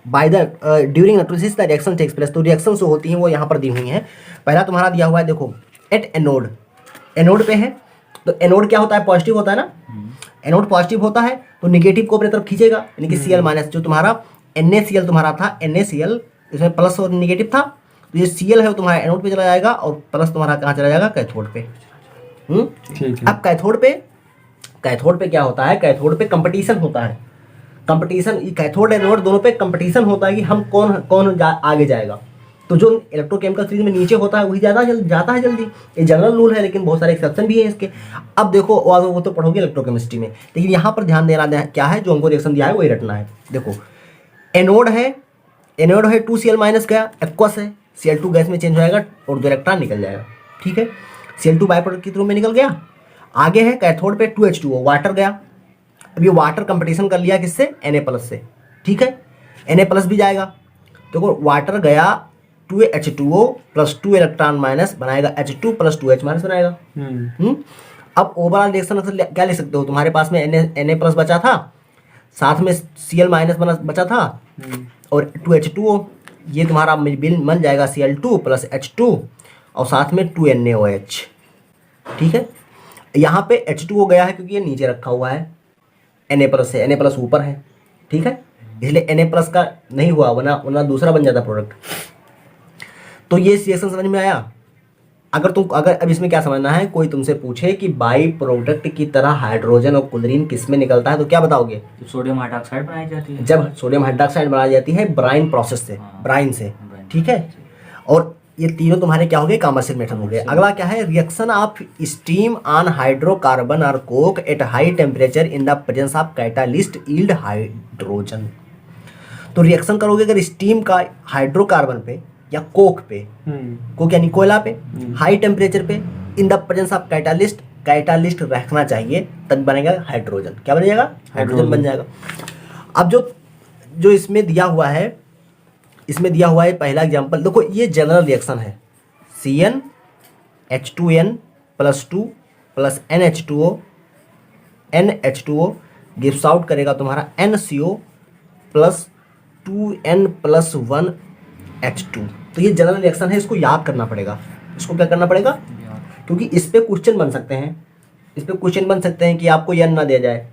A: By the during electrolysis the reaction takes place. तो रिएक्शन जो होती हैं वो यहाँ पर दी हुई हैं। पहला तुम्हारा दिया हुआ है, देखो एट एनोड पे है, तो एनोड क्या होता है, पॉजिटिव होता है ना। एनोड पॉजिटिव होता है तो निगेटिव को अपनी तरफ खींचेगा, यानी कि Cl- जो तुम्हारा NaCl तुम्हारा था, NaCl इसमें प्लस और निगेटिव था, तो ये Cl है वो तुम्हारा एनोड पे चला जाएगा और प्लस तुम्हारा कहाँ चला जाएगा, कैथोड पे। अब कैथोड पे क्या होता है, कैथोड पे कंपटीशन होता है। कंपटीशन, कैथोड एनोड दोनों पे कंपटीशन होता है कि हम कौन आगे जाएगा। तो जो इलेक्ट्रोकेमिकल सीरीज में नीचे होता है वही जाता है जल्दी। ये जनरल रूल है, लेकिन बहुत सारे एक्सेप्शन भी है इसके। अब देखो वो तो पढ़ोगे इलेक्ट्रोकेमिस्ट्री में, लेकिन यहाँ पर ध्यान देना क्या है, जो हमको रिएक्शन दिया है वही रटना है। देखो एनोड है 2Cl- गया, एक्वस है, Cl2 गैस में चेंज हो जाएगा और 2 इलेक्ट्रॉन निकल जाएगा। ठीक है, Cl2 बाई प्रोडक्ट के थ्रू में निकल गया। आगे है कैथोड पे 2H2O वाटर गया। अब ये वाटर कंपटीशन कर लिया किससे, Na+ से। ठीक है, Na+ भी जाएगा, देखो वाटर गया 2H2O + 2 इलेक्ट्रॉन माइनस बनाएगा H2 + 2H- बनाएगा। अब ओवरऑल रिएक्शन क्या लिख सकते हो, तुम्हारे पास में Na+ बचा था, साथ में Cl- बचा था और 2H2O, ये तुम्हारा बन जाएगा Cl2 + H2 और साथ में 2NaOH। ठीक है, यहाँ पे H2O गया है क्योंकि ये नीचे रखा हुआ है, Na+ से, Na+ ऊपर है, ठीक है, इसलिए Na+ का नहीं हुआ, वरना दूसरा बन जाता प्रोडक्ट। तो ये रिएक्शन समझ में आया। अगर अब इसमें क्या समझना है, कोई तुमसे पूछे कि बाई प्रोडक्ट की तरह हाइड्रोजन और क्लोरीन किस में निकलता है तो क्या बताओगे?
C: जब सोडियम हाइड्रोक्साइड बनाई जाती है,
A: जब सोडियम हाइड्रोक्साइड बनाई जाती है ब्राइन प्रोसेस से, ब्राइन से, ठीक है। और ये तीनों तुम्हारे क्या हो गए? कमर्शियल मेथड हो गए। अगला क्या है? Reaction of steam on hydrocarbon और coke at high temperature in the presence of catalyst yield hydrogen. तो रिएक्शन करोगे अगर स्टीम का हाइड्रोकार्बन पे या कोक पे, कोक यानी कोयला पे, हाई टेम्परेचर पे, इन द प्रेजेंस ऑफ कैटालिस्ट रखना चाहिए, तब बनेगा हाइड्रोजन। क्या बन जाएगा? हाइड्रोजन बन जाएगा। अब जो इसमें दिया हुआ है, पहला एग्जांपल देखो, ये जनरल रिएक्शन है। CnH2n+2 plus NH2O gives out करेगा तुम्हारा NCO प्लस 2n+1H2। तो ये जनरल रिएक्शन है, इसको याद करना पड़ेगा। इसको क्या करना पड़ेगा? क्योंकि इस पे क्वेश्चन बन सकते हैं, कि आपको n ना दिया जाए,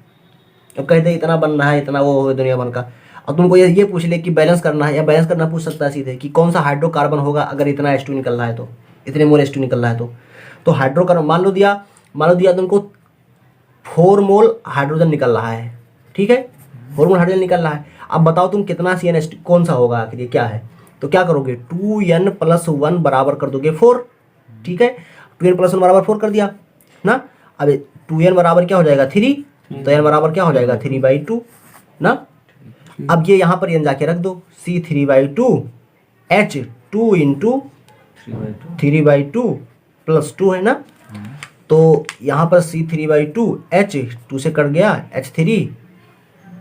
A: अब कह दे इतना बनना है, इतना वो दुनिया भर का। अब तुमको ये पूछ ले कि बैलेंस करना है, या बैलेंस करना पूछ सकता है सीधे कि कौन सा हाइड्रोकार्बन होगा अगर इतना H2 निकल रहा है, तो इतने मोल H2 निकल रहा है, तो हाइड्रोकार्बन मान लो दिया तुमको 4 मोल हाइड्रोजन निकल रहा है, ठीक है, 4 मोल हाइड्रोजन निकल रहा है। अब बताओ तुम कितना CnH2 कौन सा होगा आखिर, ये क्या है? तो क्या करोगे? 2n+1 बराबर कर दोगे 4, ठीक है, 2n+1 बराबर 4 कर दिया ना। अब 2n बराबर क्या हो जाएगा? 3, तो n बराबर क्या हो जाएगा? 3/2 ना। अब ये यहाँ पर n जाके रख दो, C3/2 H2 × 3/2 प्लस 2 है ना। तो यहाँ पर C3/2 H2 से कट गया H3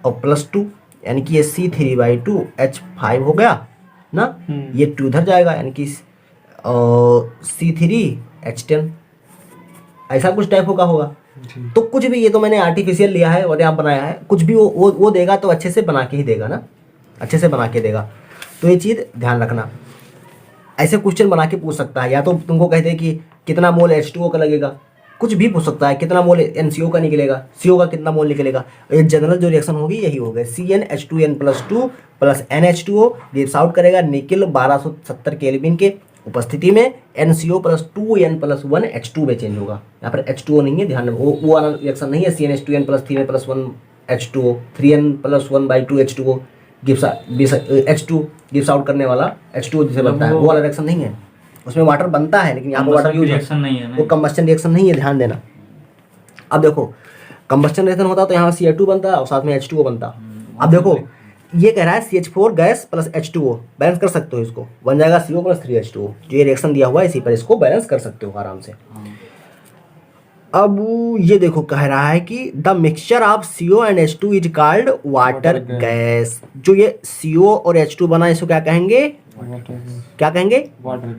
A: और प्लस 2, यानी कि ये C3/2 H5 हो गया ना। ये 2 इधर जाएगा, यानी कि C3H10, ऐसा कुछ टाइप होगा। तो कुछ भी, ये तो मैंने आर्टिफिशियल लिया है और यहाँ बनाया है, कुछ भी वो देगा तो अच्छे से बना के ही देगा ना, अच्छे से बना के देगा। तो ये चीज़ ध्यान रखना। ऐसे क्वेश्चन बना के पूछ सकता है, या तो तुमको कहते हैं कि कितना मोल H2O का लगेगा, कुछ भी पूछ सकता है, कितना मोल NCO का निकलेगा, CO का कितना मोल निकलेगा। ये जनरल जो रिएक्शन होगी यही होगी, CnH2n+2 plus NH2O gives out करेगा निकिल 1270 केल्विन के उपस्थिति में NCO प्लस 2n+1 H2 में चेंज होगा। यहाँ पर H2O नहीं है, ध्यान रखो, वो वाला रिएक्शन नहीं है। CnH2n plus 3n+1 H2O, 3n+1/2 H2O gives H2 gives out करने वाला H2O जिसे बनता है, वो वाला रिएक्शन नहीं है। उसमें वाटर बनता है लेकिन यहाँ पर वाटर यूज
C: रिएक्शन नहीं है,
A: वो कंबस्टन रिएक्शन नहीं है, ध्यान देना। अब देखो कंबस्टन रिएक्शन होता तो यहाँ Ca2 बनता और साथ में H2O बनता। अब देखो ये कह रहा है CH4 gas plus H2O, balance कर सकते हो, इसको बन जाएगा CO प्लस 3H2O। जो ये रिएक्शन दिया हुआ है इसी पर इसको बैलेंस कर सकते हो आराम से। अब ये देखो कह रहा है कि the mixture of CO and H2 is called water gas. जो ये CO और H2 बना इसको क्या कहेंगे?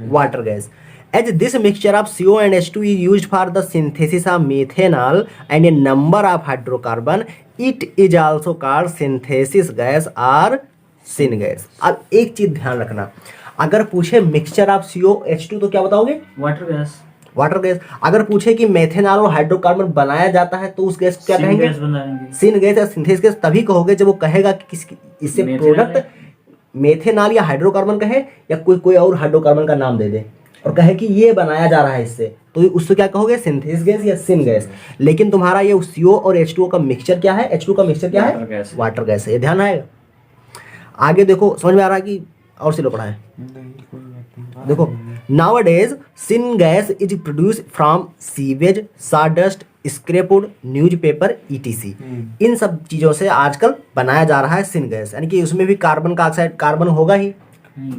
A: Water gas. As this mixture of CO and H2 is used for the synthesis of methanol and a number of hydrocarbon, it is also called synthesis gas or syngas। अब एक चीज ध्यान रखना, अगर पूछे मिक्सचर ऑफ CO H2 तो क्या बताओगे? Water gas. अगर पूछे कि मेथेनॉल और हाइड्रोकार्बन बनाया जाता है तो उस गैस क्या कहेंगे? सिन गैस या सिंथेसिस गैस तभी कहोगे जब वो कहेगा कि इससे प्रोडक्ट मेथेनॉल या हाइड्रोकार्बन कहे, या कोई और हाइड्रोकार्बन का नाम दे दे और कहे कि ये बनाया जा रहा है इससे, तो उससे क्या कहोगे? सिंथेसिस गैस या सिन गैस। लेकिन तुम्हारा ये CO और H2O का मिक्सचर क्या है? H2 का मिक्सचर क्या है? वाटर गैस है। ये ध्यान आएगा। आगे देखो, समझ में आ रहा है कि और सिलो पढ़ा है? देखो, nowadays syngas is produced from sewage, sawdust, scrap wood, newspaper etc। इन सब चीजों से आजकल बनाया जा रहा है सिन गैस, यानी कि उसमें भी कार्बन का ऑक्साइड, कार्बन होगा ही,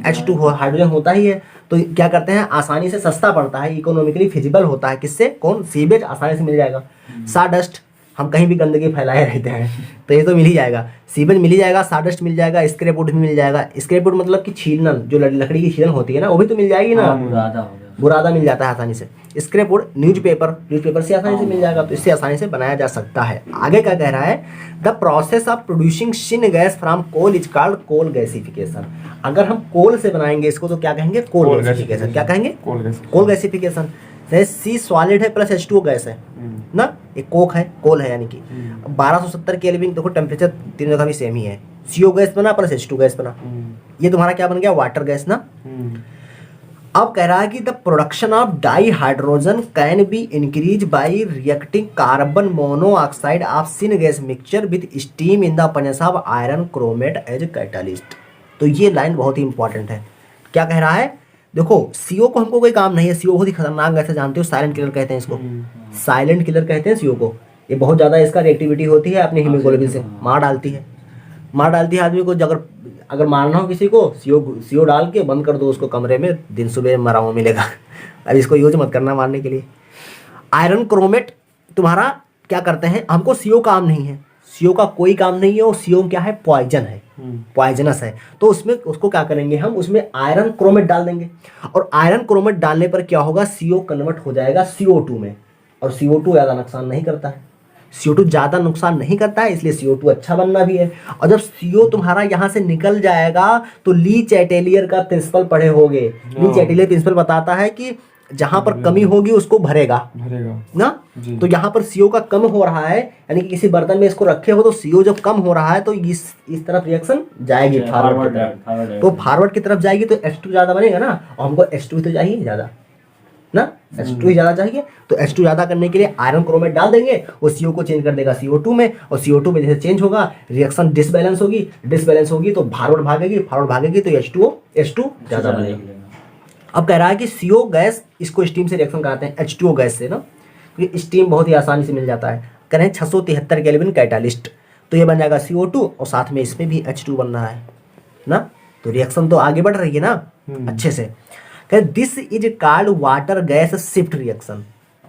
A: H2 हाइड्रोजन होता ही है। तो क्या करते हैं, आसानी से सस्ता पड़ता है, इकोनॉमिकली फिजिबल होता है। किससे? कौन? सीवेज आसानी से मिल जाएगा। साडस्ट, हम कहीं भी गंदगी फैलाए रहते हैं तो ये तो मिल ही जाएगा। सीवेज मिल ही जाएगा, साडस्ट मिल जाएगा, स्क्रैप वुड भी मिल जाएगा। स्क्रैप वुड मतलब कि छीलन, जो लकड़ी की छीलन होती है ना, वो भी तो मिल जाएगी ना। बुरादा मिल जाता है आसानी से। स्क्रैप वुड, न्यूज़पेपर से आसानी से मिल जाएगा, तो इससे आसानी से बनाया जा सकता है। आगे क्या कह रहा है? The process of producing syn gas from coal is called coal gasification. अगर हम कोल से बनाएंगे इसको तो क्या कहेंगे? Coal gasification. क्या कहेंगे? Coal gasification. जैसे सी सॉलिड है प्लस H2O गैस है ना, एक कोक है, कोल है, यानी कि 1270 केल्विन, देखो टेम्परेचर तीनों जगह भी सेम ही है, CO गैस बना प्लस H2 गैस बना, ये तुम्हारा क्या बन गया, वाटर गैस ना। अब कह रहा है कि the production of dihydrogen can be increase by reacting carbon monoxide of syn gas mixture with steam in the presence of iron chromate as catalyst. तो ये लाइन बहुत ही इंपॉर्टेंट है। क्या कह रहा है, देखो CO को हमको कोई काम नहीं है, CO बहुत ही खतरनाक गैस है, जानते हो, साइलेंट किलर कहते हैं इसको, साइलेंट किलर कहते हैं CO को। ये बहुत ज़्यादा इसका रिएक्टिविटी होती है अपने हीमोग्लोबिन से, मार डालती है आदमी को। अगर मारना हो किसी को, CO डाल के बंद कर दो उसको कमरे में, दिन सुबह मरा हुआ मिलेगा। अब इसको यूज मत करना मारने के लिए। आयरन क्रोमेट तुम्हारा क्या करते हैं, हमको CO काम नहीं है, CO का कोई काम नहीं है, और CO क्या है, पॉइजन है, पॉइजनस है। तो उसमें उसको क्या करेंगे हम, उसमें आयरन क्रोमेट डाल देंगे, और आयरन क्रोमेट डालने पर क्या होगा, CO कन्वर्ट हो जाएगा CO2 में, और CO2 ज़्यादा नुकसान नहीं करता है, CO2 ज़्यादा नुकसान नहीं करता है, इसलिए CO2 अच्छा बनना भी है। और जब CO तुम्हारा यहाँ से निकल जाएगा तो ली चैटेलियर का प्रिंसिपल पढ़े होगे। ली चैटेलियर प्रिंसिपल बताता है कि जहाँ पर कमी होगी उसको भरेगा ना। तो यहाँ पर CO का कम हो रहा है, यानी कि किसी बर्तन में इसको रखे हो तो CO जब कम हो रहा है तो इस तरफ रिएक्शन जाएगी फॉरवर्ड की तरफ, तो फॉरवर्ड की तरफ जाएगी तो H2 ज़्यादा बनेगा ना, और हमको H2 तो चाहिए ज़्यादा ना, H2 ही ज़्यादा चाहिए। तो H2 ज़्यादा करने के लिए आयरन क्रोमेट डाल देंगे, वो CO को चेंज कर देगा CO2 में, और CO2 में जैसे चेंज होगा रिएक्शन डिसबैलेंस होगी तो फॉरवर्ड भागेगी तो H2 ज़्यादा बनेगा। अब कह रहा है कि CO गैस, इसको स्टीम से रिएक्शन कराते हैं H2O गैस से ना, क्योंकि स्टीम बहुत ही आसानी से मिल जाता है। कह रहे हैं 673 केल्विन कैटालिस्ट, तो ये बन जाएगा CO2, और साथ में इसमें भी H2 बन रहा है ना, तो रिएक्शन तो आगे बढ़ रही है ना अच्छे से। This is called water gas shift reaction,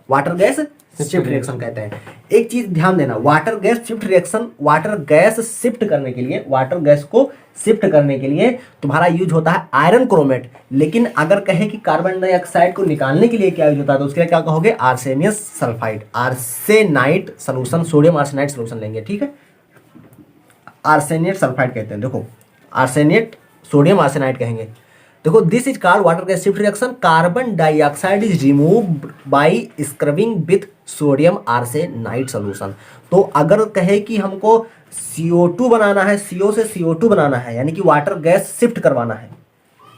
A: water gas shift reaction कहते हैं। एक चीज ध्यान देना, water gas shift reaction, water gas shift करने के लिए, वाटर गैस को शिफ्ट करने के लिए तुम्हारा यूज होता है आयरन क्रोमेट। लेकिन अगर कहे कि कार्बन डाइऑक्साइड को निकालने के लिए क्या यूज होता है, तो उसके लिए क्या कहोगे, arsenious sulphide, arsenite solution, sodium arsenite solution लेंगे, ठीक है, आर्सेनेट सल्फाइड कहते हैं। देखो आर्सेनेट, सोडियम आर्सेनाइट कहेंगे। देखो this is called water gas shift reaction, carbon dioxide is removed by scrubbing with sodium arsenite solution. तो अगर कहे कि हमको CO2 बनाना है, CO से CO2 बनाना है, यानी कि वाटर गैस शिफ्ट करवाना है,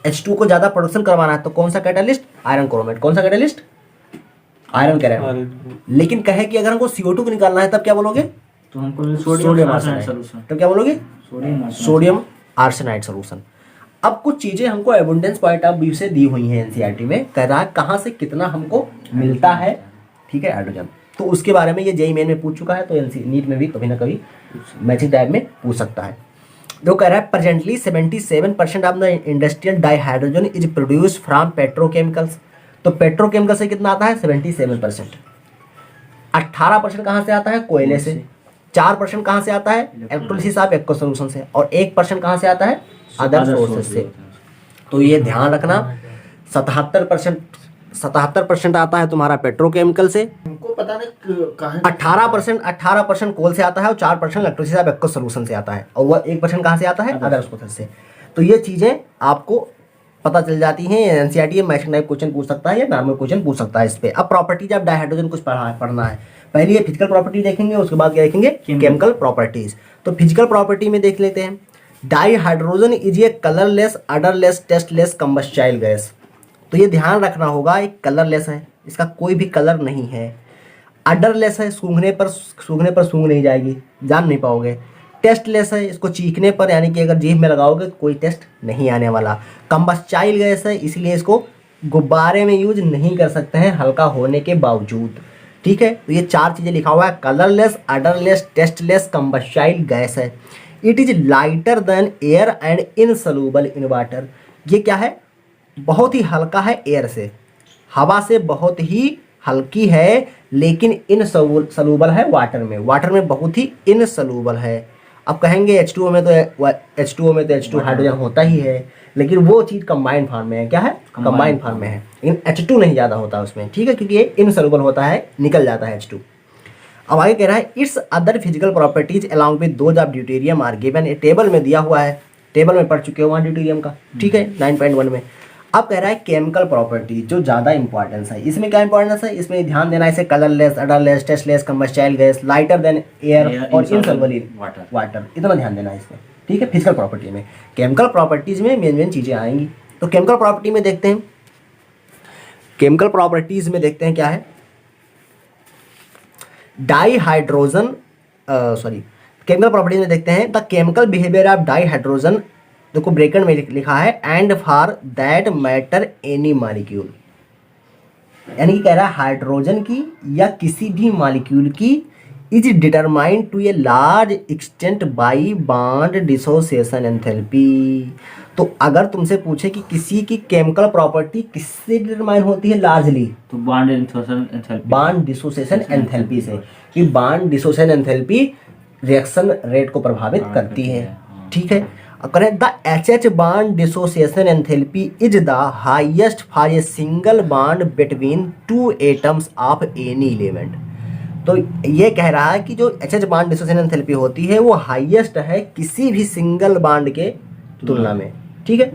A: H2 को ज्यादा प्रोडक्शन करवाना है, तो कौन सा कैटालिस्ट, आयरन क्रोमेट। कौन सा कैटालिस्ट, आयरन कैटालिस्ट। लेकिन कहे कि अगर हमको CO2 को निकालना है तब क्या बोलोगे,
C: तो हमको
A: सोडियम आर्सेनाइट सोल्यूशन। तो क्या बोलोगे, सोडियम आर्सेनाइट सोल्यूशन। अब कुछ चीजें हमको एबंडेंस पॉइंट ऑफ व्यू से दी हुई हैं एनसीईआरटी में, कह रहा है कहाँ से कितना हमको मिलता है, ठीक है, हाइड्रोजन। तो उसके बारे में ये जेईई मेन में पूछ चुका है, तो नीट में भी कभी ना कभी मैचिंग टाइप में पूछ सकता है। जो कह रहा है presently 77% of the industrial di hydrogen is produce from petrochemicals. तो पेट्रोकेमिकल से कितना आता है, 77%। 18% कहाँ से आता है, कोयले से। 4% कहाँ से आता है, इलेक्ट्रोलिसिस ऑफ एक्वा सॉल्यूशन से, और 1% कहाँ से आता है, अदर सोर्सेस से। तो ये ध्यान रखना, 77% आता है तुम्हारा पेट्रोकेमिकल से,
D: हमको पता नहीं कहाँ
A: 18% कोल से आता है, और 4% इलेक्ट्रोलिसिस ऑफ एक्वा सॉल्यूशन से आता है, और वह 1% कहाँ से आता है, अदर सोर्सेस से। तो ये चीजें आपको पता चल जाती हैं। एनसीईआरटी मैचिंग टाइप क्वेश्चन पूछ सकता है या नॉर्मल क्वेश्चन पूछ सकता है इस पे। अब प्रॉपर्टीज ऑफ डाइहाइड्रोजन कुछ पढ़ना है। पहले ये फिजिकल प्रॉपर्टी देखेंगे, उसके बाद क्या देखेंगे, केमिकल प्रॉपर्टीज। तो फिजिकल प्रॉपर्टी में देख लेते हैं, dihydrogen is a colourless, odourless, tasteless combustible gas. तो ये ध्यान रखना होगा, एक कलरलेस है, इसका कोई भी कलर नहीं है। अडरलेस है, सूंघने पर सूंघ नहीं जाएगी, जान नहीं पाओगे। टेस्टलेस है, इसको चीखने पर यानी कि अगर जीभ में लगाओगे तो कोई टेस्ट नहीं आने वाला। कंबस्टाइल गैस है, इसलिए इसको गुब्बारे में यूज नहीं कर सकते हैं हल्का होने के बावजूद, ठीक है। तो ये 4 चीज़ें लिखा हुआ है, colourless, odourless, tasteless, combustible gas है। It is lighter than air and insoluble in water. ये क्या है, बहुत ही हल्का है एयर से, हवा से बहुत ही हल्की है, लेकिन इनसॉल्युबल है वाटर में बहुत ही इनसॉल्युबल है। अब कहेंगे H2O में तो H2 हाइड्रोजन होता ही है, लेकिन वो चीज़ कंबाइंड फॉर्म में है। क्या है, कंबाइंड फॉर्म में है, लेकिन H2 नहीं ज़्यादा होता उसमें, ठीक है, क्योंकि ये इनसॉल्युबल होता है, निकल जाता है H2। अब आगे कह रहा है its other physical properties along with those of deuterium are given. ये टेबल में दिया हुआ है, टेबल में पढ़ चुके हो वहाँ ड्यूटेरियम का, ठीक है, 9.1 में। अब कह रहा है केमिकल प्रॉपर्टी, जो ज़्यादा इंपॉर्टेंस है। इसमें क्या इंपॉर्टेंस है, इसमें ध्यान देना है, इसे colourless, odourless, tasteless, combustible gas, lighter than air और इनसॉल्युबल इन वाटर, इतना ध्यान देना है इसमें, ठीक है। फिजिकल प्रॉपर्टी में, केमिकल प्रॉपर्टीज में मेन मेन चीज़ें आएंगी। तो केमिकल प्रॉपर्टी में देखते हैं, केमिकल प्रॉपर्टीज में देखते हैं क्या है, डाईहाइड्रोजन केमिकल प्रॉपर्टीज में देखते हैं the chemical behaviour of dihydrogen, देखो ब्रैकेट में लिखा है, and for that matter any molecule, यानी कि कह रहा है हाइड्रोजन की या किसी भी मॉलिक्यूल की is determined to a large extent by bond dissociation enthalpy. तो अगर तुमसे पूछे कि किसी की केमिकल प्रॉपर्टी किससे डिटरमाइन होती है लार्जली, तो बॉन्ड डिसोसिएशन एंथैल्पी से, कि bond dissociation enthalpy reaction rate को प्रभावित करती है, ठीक है। अब करें the H bond dissociation enthalpy is the highest for a single bond between two atoms of any element. तो ये कह रहा है कि जो एच बॉन्ड डिसोसिएशन एंथैल्पी होती है वो हाईएस्ट है किसी भी सिंगल बॉन्ड के तुलना में, ठीक है।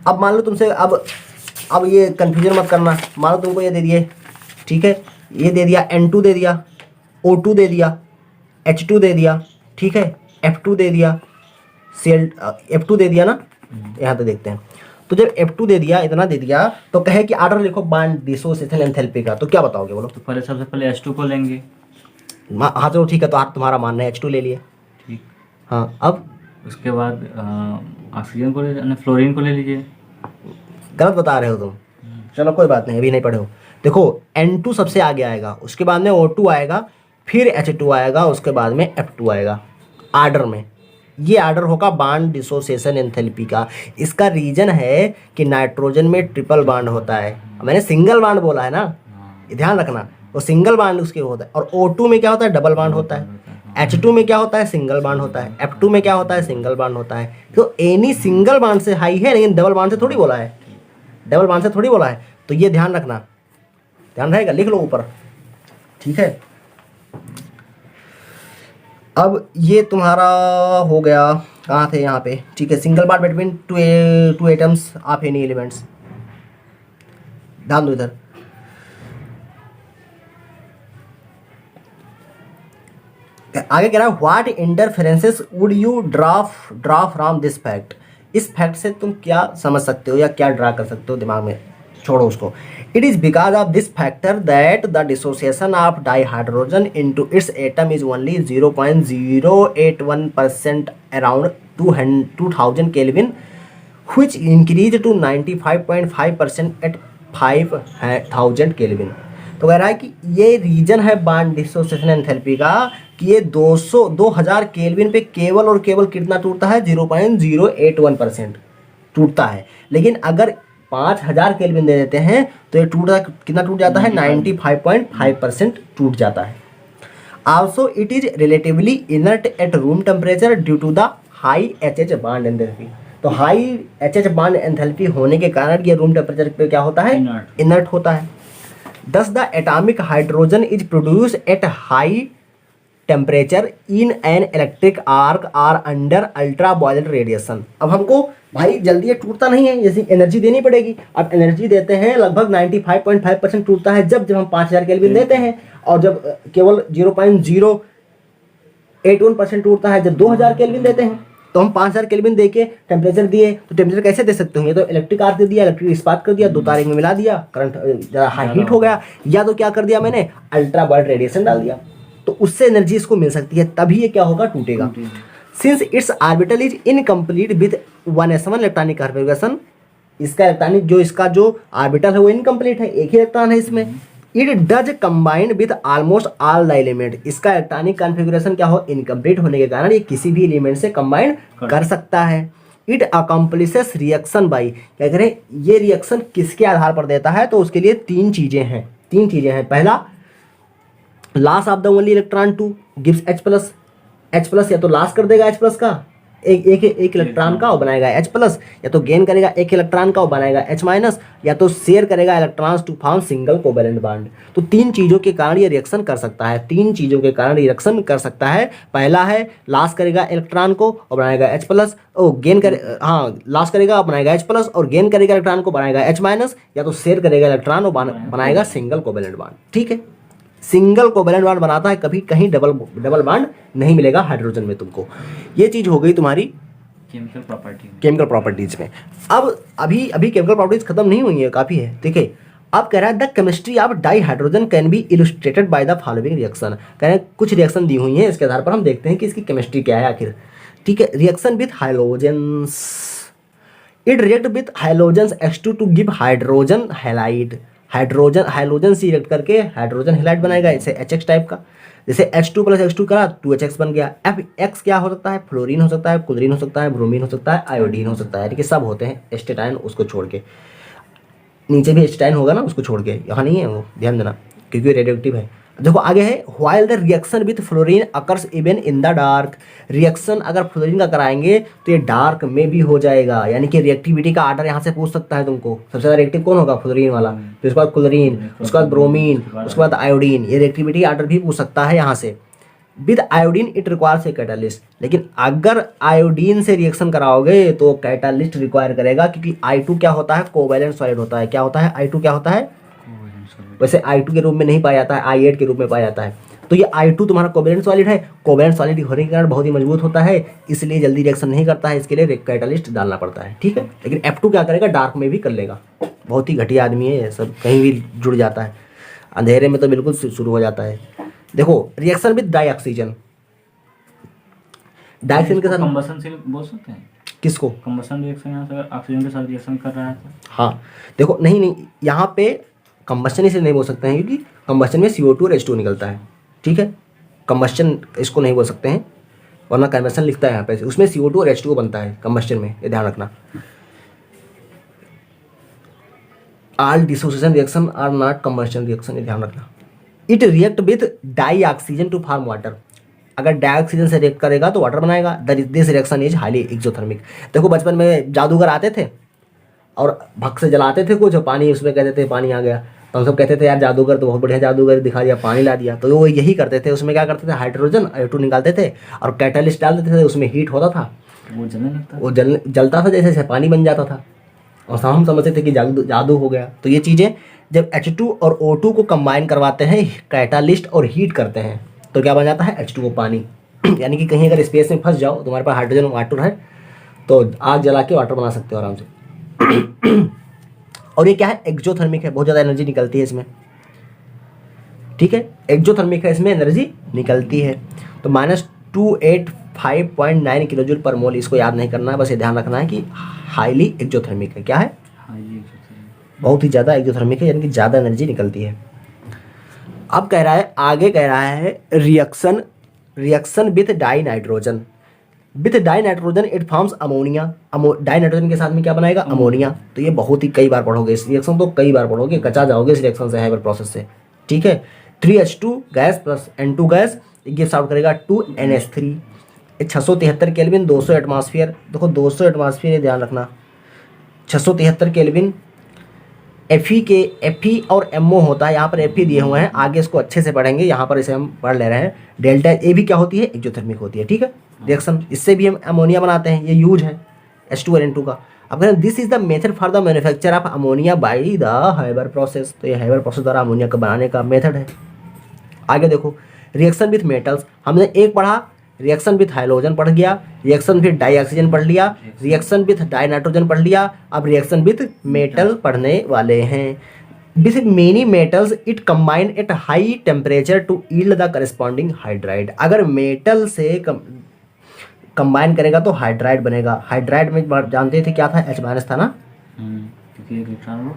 A: अब मान लो तुमसे, अब ये कंफ्यूजन मत करना, मान लो तुमको ये दे दिए, ठीक है, ये दे दिया N2 दे दिया, O2 दे दिया, H2 दे दिया, ठीक है, F2 दे दिया, F2 दे दिया ना, यहाँ तो देखते हैं। तो जब F2 दे दिया, इतना दे दिया, तो कहे कि ऑर्डर लिखो बॉन्ड डिसोसिएशन एंथैल्पी का, तो क्या बताओगे बोलो?
C: तो पहले सबसे पहले H2 को लेंगे।
A: हाँ चलो ठीक है, तो आप तुम्हारा मानना है H2 ले लिए,
C: ठीक।
A: हाँ, अब
C: उसके बाद ऑक्सीजन को ले, फ्लोरीन को ले लीजिए।
A: गलत बता रहे हो तुम, चलो कोई बात नहीं, अभी नहीं पढ़े हो। देखो N2 सबसे आगे आएगा, उसके बाद में O2 आएगा, फिर H2 आएगा, उसके बाद में F2 आएगा, आर्डर में। ये आर्डर होगा बॉन्ड डिसोसिएशन एंथैल्पी का। इसका रीजन है कि नाइट्रोजन में ट्रिपल बॉन्ड होता है, मैंने सिंगल बॉन्ड बोला है ना, ध्यान रखना, वो सिंगल बॉन्ड उसके होता है। और O2 में क्या होता है, डबल बॉन्ड होता है। H2 में क्या होता है, सिंगल बॉन्ड होता है। F2 में क्या होता है, सिंगल बॉन्ड होता है। तो एनी सिंगल बॉन्ड से हाई है, लेकिन डबल बॉन्ड से थोड़ी बोला है, डबल बॉन्ड से थोड़ी बोला है। तो ये ध्यान रखना, ध्यान रहेगा, लिख लो ऊपर, ठीक है। अब ये तुम्हारा हो गया, कहाँ थे, यहाँ पे, ठीक है। Single bond between two atoms of any elements, ध्यान दो इधर। आगे कह रहा है what interferences would you draw from this fact. इस फैक्ट से तुम क्या समझ सकते हो या क्या ड्रा कर सकते हो, दिमाग में छोड़ो उसको। It is because of this factor that the dissociation of dihydrogen into its atom is only 0.081% around 2000 kelvin which increase to 95.5% at 5000 kelvin. तो कह रहा है कि ये रीजन है बॉन्ड डिसोसिएशन एंथैल्पी का कि ये 2000 केल्विन पे केवल और केवल कितना टूटता है, 0.081% टूटता है। लेकिन अगर 5000 केल्विन दे देते हैं तो ये कितना टूट जाता है, 95.5% टूट जाता है। Also it is relatively inert at room temperature due to the high H bond enthalpy. तो हाई एच बॉन्ड एंथैल्पी होने के कारण ये रूम टेम्परेचर पे क्या होता है, इनर्ट होता है। Thus the atomic hydrogen is produced at high temperature in an electric arc or under ultraviolet radiation। अब हमको भाई जल्दी ये टूटता नहीं है, जैसे एनर्जी देनी पड़ेगी। अब एनर्जी देते हैं लगभग 95.5% टूटता है जब हम 5000 केल्विन देते हैं, और जब केवल 0.081% टूटता है जब 2000 केल्विन देते हैं। तो हम 5000 केल्विन दे के टेम्परेचर दिए, तो टेम्परेचर कैसे दे सकते होंगे, तो इलेक्ट्रिक आर्क दे दिया, इलेक्ट्रिक स्पार्क कर दिया, दो तारे में मिला दिया, करंट ज़रा हाई हीट हो गया, या तो क्या कर दिया मैंने, अल्ट्रावायलेट रेडिएशन डाल दिया, तो उससे एनर्जी इसको मिल सकती है, तभी ये क्या होगा, टूटेगा। Since it's orbital is incomplete with 1s1 electronic configuration, इसका इलेक्ट्रॉनिक जो ऑर्बिटल है वो इनकम्प्लीट है, एक ही इलेक्ट्रॉन है इसमें। It does combined with almost all the element, इसका इलेक्ट्रॉनिक कॉन्फ़िगरेशन क्या हो, इनकम्प्लीट होने के कारण ये किसी भी एलिमेंट से कंबाइन कर सकता है। इट अकम्प्लिसेस रिएक्शन बाई, क्या करें, ये रिएक्शन किसके आधार पर देता है, तो उसके लिए तीन चीज़ें हैं। पहला, loss of the only electron 2 gives H+, या तो लॉस कर देगा H+ का, एक इलेक्ट्रॉन का और बनाएगा H प्लस, या तो गेन करेगा एक इलेक्ट्रॉन का और बनाएगा H माइनस, या तो शेयर करेगा electrons to form single covalent bond. तो 3 चीज़ों के कारण ये रिएक्शन कर सकता है, 3 चीज़ों के कारण रिएक्शन कर सकता है। पहला है लॉस करेगा इलेक्ट्रॉन को और बनाएगा H प्लस, और गेन करे लॉस करेगा और बनाएगा H प्लस, और गेन करेगा इलेक्ट्रॉन को बनाएगा H माइनस, या तो शेयर करेगा इलेक्ट्रॉन और बनाएगा सिंगल कोवेलेंट बॉन्ड। ठीक है, सिंगल कोवेलेंट बॉन्ड बनाता है, कभी कहीं डबल बॉन्ड नहीं मिलेगा हाइड्रोजन में तुमको। ये चीज़ हो गई तुम्हारी केमिकल प्रॉपर्टीज में। अब अभी केमिकल प्रॉपर्टीज खत्म नहीं हुई है, काफ़ी है। देखिए अब कह रहा है the chemistry of dihydrogen can B illustrated by the following reaction. कह रहे हैं कुछ रिएक्शन दी हुई हैं, इसके आधार पर हम देखते हैं कि इसकी केमिस्ट्री क्या है आखिर। ठीक है, reaction with halogens, it react with halogens H2 to give hydrogen halide. Hydrogen से रिएक्ट करके हाइड्रोजन हैलाइड बनाएगा, इसे HX टाइप का। जैसे H2 प्लस H2 करा 2HX बन गया। FX क्या हो सकता है, फ्लोरीन हो सकता है, क्लोरीन हो सकता है, ब्रोमीन हो सकता है, आयोडीन हो सकता है। ठीक है, सब होते हैं एस्टेटाइन उसको छोड़ के, नीचे भी एस्टेटाइन होगा ना उसको छोड़ के, यहाँ नहीं है वो, ध्यान देना क्योंकि रेडियोएक्टिव है। देखो आगे है while the reaction with fluorine occurs even in the dark. Reaction अगर फ्लोरीन का कराएंगे तो ये डार्क में भी हो जाएगा, यानी कि रिएक्टिविटी का आर्डर यहाँ से पूछ सकता है तुमको। सबसे ज़्यादा रिएक्टिव कौन होगा, फ्लोरीन वाला, फिर उसके बाद क्लोरीन, उसके बाद ब्रोमीन, उसके बाद आयोडीन। ये रिएक्टिविटी आर्डर भी पूछ सकता है यहाँ से। With iodine it requires a catalyst, लेकिन अगर आयोडीन से रिएक्शन कराओगे तो कैटालिस्ट रिक्वायर करेगा, क्योंकि I2 क्या होता है, कोवैलेंट सॉलिड होता है। क्या होता है, I2 क्या होता है, वैसे I2 के रूप में नहीं पाया जाता है, I8 के रूप में पाया जाता है। तो ये I2 तुम्हारा कोवैलेंट सॉलिड है, कोवैलेंट सॉलिड होने के कारण बहुत ही मजबूत होता है, इसलिए जल्दी रिएक्शन नहीं करता है, इसके लिए कैटालिस्ट डालना पड़ता है। ठीक है, लेकिन F2 क्या करेगा, डार्क में भी कर लेगा। बहुत ही घटिया आदमी है, सब कहीं भी जुड़ जाता है, अंधेरे में तो बिल्कुल शुरू हो जाता है। देखो reaction with dioxygen, dioxygen के साथ
C: कंबशन से बोल सकते हैं,
A: किसको,
C: कंबशन रिएक्शन यहाँ से ऑक्सीजन के साथ रिएक्शन कर रहा है तो
A: हाँ देखो नहीं यहाँ पे कंबस्शन इसे नहीं बोल सकते हैं, क्योंकि कंबस्शन में CO2 और H2 निकलता है। ठीक है, कंबस्शन इसको नहीं बोल सकते हैं, वरना कंबस्शन लिखता है यहाँ पे, उसमें CO2 और H2 बनता है कंबस्शन में, ये ध्यान रखना। All dissociation reaction are not combustion reaction, ये ध्यान रखना। It react with dioxygen to form water. अगर डाई ऑक्सीजन से रिएक्ट करेगा तो वाटर बनाएगा। This reaction is highly exothermic. देखो बचपन में जादूगर आते थे और भक्त से जलाते थे कुछ, पानी उसमें कहते थे पानी आ गया, तो हम सब कहते थे यार जादूगर तो बहुत बढ़िया जादूगर दिखा दिया, पानी ला दिया। तो वो यही करते थे, उसमें क्या करते थे, हाइड्रोजन I2 निकालते थे और कैटालिस्ट डाल देते थे, उसमें हीट होता था,
C: वो जलने लगता
A: वो जलता था, जैसे जैसे पानी बन जाता था, और हम समझते थे कि जादू हो गया। तो ये चीज़ें जब H2 और O2 को कंबाइन करवाते हैं कैटालिस्ट और हीट करते हैं तो क्या बन जाता है, H2O पानी। यानी कि कहीं अगर स्पेस में फंस जाओ, तुम्हारे पास हाइड्रोजन वाटर है तो आग जला के वाटर बना सकते हो आराम से। और ये क्या है, एक्सोथर्मिक है, बहुत ज़्यादा एनर्जी निकलती है इसमें। ठीक है, एक्सोथर्मिक है, इसमें एनर्जी निकलती है। तो -285.9 किलोजूल पर मोल, इसको याद नहीं करना है, बस ये ध्यान रखना है कि हाईली एक्सोथर्मिक है। क्या है, बहुत ही ज़्यादा एक्सोथर्मिक है, यानी कि ज़्यादा एनर्जी निकलती है। अब कह रहा है, आगे कह रहा है reaction with die nitrogen. With die nitrogen it forms ammonia. Die nitrogen के साथ में क्या बनाएगा, अमोनिया। तो ये बहुत ही कई बार पढ़ोगे इस रिएक्शन, तो कई बार पढ़ोगे, कचा जाओगे इस रिएक्शन से, हाइबर प्रोसेस से। ठीक है, 3H2 gas plus N2 gas gives out करेगा 2NH3। 673 kelvin, 200 atmosphere. देखो 200 एटमॉस्फेयर, ये ध्यान रखना, 673 केल्विन। Fe और MO होता है, यहाँ पर Fe दिए हुए हैं, आगे इसको अच्छे से पढ़ेंगे, यहाँ पर इसे हम पढ़ ले रहे हैं। डेल्टा ए भी क्या होती है, एक्सोथर्मिक होती है। ठीक है, रिएक्शन इससे भी हम अमोनिया बनाते हैं, ये यूज है H2 और N2 का। अब कहते हैं this is the method for the manufacture of ammonia by the Haber process. तो ये हाइबर प्रोसेस द्वारा अमोनिया का बनाने का मेथड है। आगे देखो, रिएक्शन विथ मेटल्स, हमने एक पढ़ा, रिएक्शन विथ हाइड्रोजन पढ़ गया, रिएक्शन विथ डाई ऑक्सीजन पढ़ लिया, रिएक्शन विथ डाई नाइट्रोजन पढ़ लिया। अब रिएक्शन विथ मेटल पढ़ने वाले हैं। With many metals it combine at high temperature to yield the corresponding hydride. अगर मेटल से कंबाइन करेगा तो हाइड्राइड बनेगा। हाइड्राइड में जानते थे क्या था, H- था ना,
C: क्योंकि इलेक्ट्रॉन वो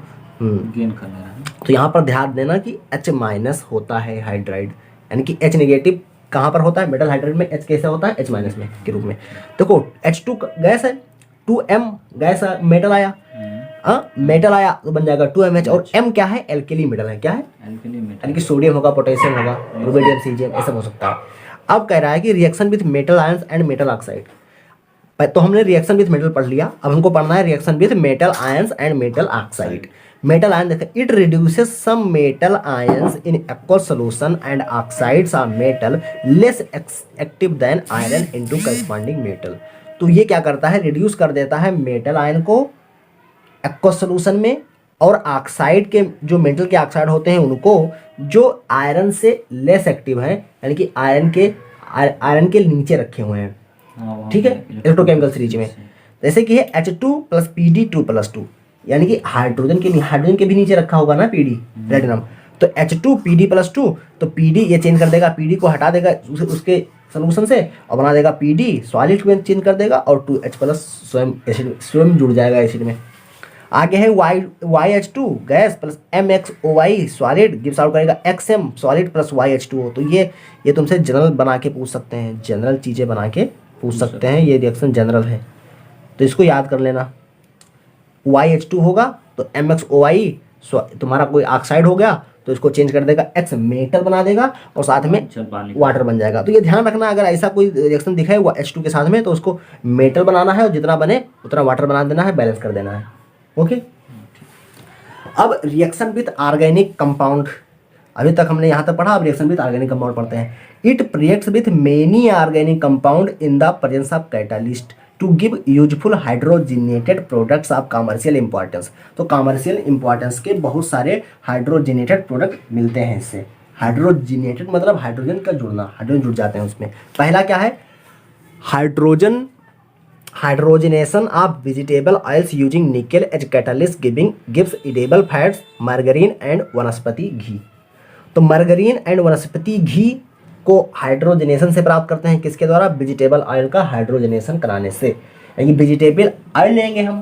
C: गेन कर ले रहा है।
A: तो यहाँ पर ध्यान देना कि H- होता है हाइड्राइड, यानी कि H नेगेटिव कहाँ पर होता है, मेटल हाइड्राइड में H कैसे होता है, H- में के रूप में। देखो H2 गैस है, 2M गैस मेटल आया, मेटल आया तो बन जाएगा 2MH। और M क्या है, एल्केली मेटल है। क्या है, यानी कि सोडियम होगा, पोटेशियम होगा, रुबिडियम, सीजियम, ऐसा हो सकता है। अब कह रहा है कि reaction with metal ions and metal oxide. तो हमने रिएक्शन विथ मेटल पढ़ लिया, अब हमको पढ़ना है reaction with metal ions and metal oxide. Metal ion देखो, it reduces some metal ions in aqueous solution and oxides of metal less active than iron into corresponding metal. तो ये क्या करता है, रिड्यूस कर देता है मेटल आयन को एक्वस सॉल्यूशन में, और ऑक्साइड के जो मेटल के ऑक्साइड होते हैं उनको जो आयरन से लेस एक्टिव हैं, यानी कि आयरन के नीचे रखे हुए हैं,
C: हाँ,
A: ठीक है, इलेक्ट्रोकेमिकल सीरीज में। जैसे कि है H2 + PD2+2, यानी कि हाइड्रोजन के भी नीचे रखा होगा ना PD प्लेटिनम, तो H2 PD+2, तो PD ये चेंज कर देगा, PD को हटा देगा उसके सोल्यूशन से और बना देगा PD, सॉलिड को चेंज कर देगा और 2H+ स्वयं एसिड स्वयं जुड़ जाएगा एसिड में। आगे है YH2 gas plus MXOY solid gives out करेगा XM सॉलिड प्लस YH2O। तो ये तुमसे जनरल बना के पूछ सकते हैं, जनरल चीज़ें बना के पूछ सकते हैं, ये रिएक्शन जनरल है तो इसको याद कर लेना। YH2 होगा तो MXOY तुम्हारा कोई ऑक्साइड हो गया तो इसको चेंज कर देगा, X मेटल बना देगा और साथ में वाटर बन जाएगा। तो ये ध्यान रखना, अगर ऐसा कोई रिएक्शन दिखाए हुआ H2 के साथ में तो उसको मेटल बनाना है और जितना बने उतना वाटर बना देना है, बैलेंस कर देना है। ओके, अब रिएक्शन विथ ऑर्गेनिक कंपाउंड, अभी तक हमने यहाँ तक पढ़ा, अब रिएक्शन विथ ऑर्गेनिक कंपाउंड पढ़ते हैं। It reacts with many organic compound in the presence of catalyst to give useful hydrogenated products of commercial importance. तो कमर्शियल इंपॉर्टेंस के बहुत सारे हाइड्रोजिनेटेड प्रोडक्ट मिलते हैं इससे। हाइड्रोजिनेटेड मतलब हाइड्रोजन का जुड़ना, हाइड्रोजन जुड़ जाते हैं उसमें। पहला क्या है, hydrogenation of vegetable oils using nickel as catalyst gives edible fats, margarine and vanaspati ghee. तो मार्गरीन एंड वनस्पति घी को हाइड्रोजनेशन से प्राप्त करते हैं, किसके द्वारा, वेजिटेबल ऑयल का हाइड्रोजनेशन कराने से। यानी वेजिटेबल ऑयल लेंगे हम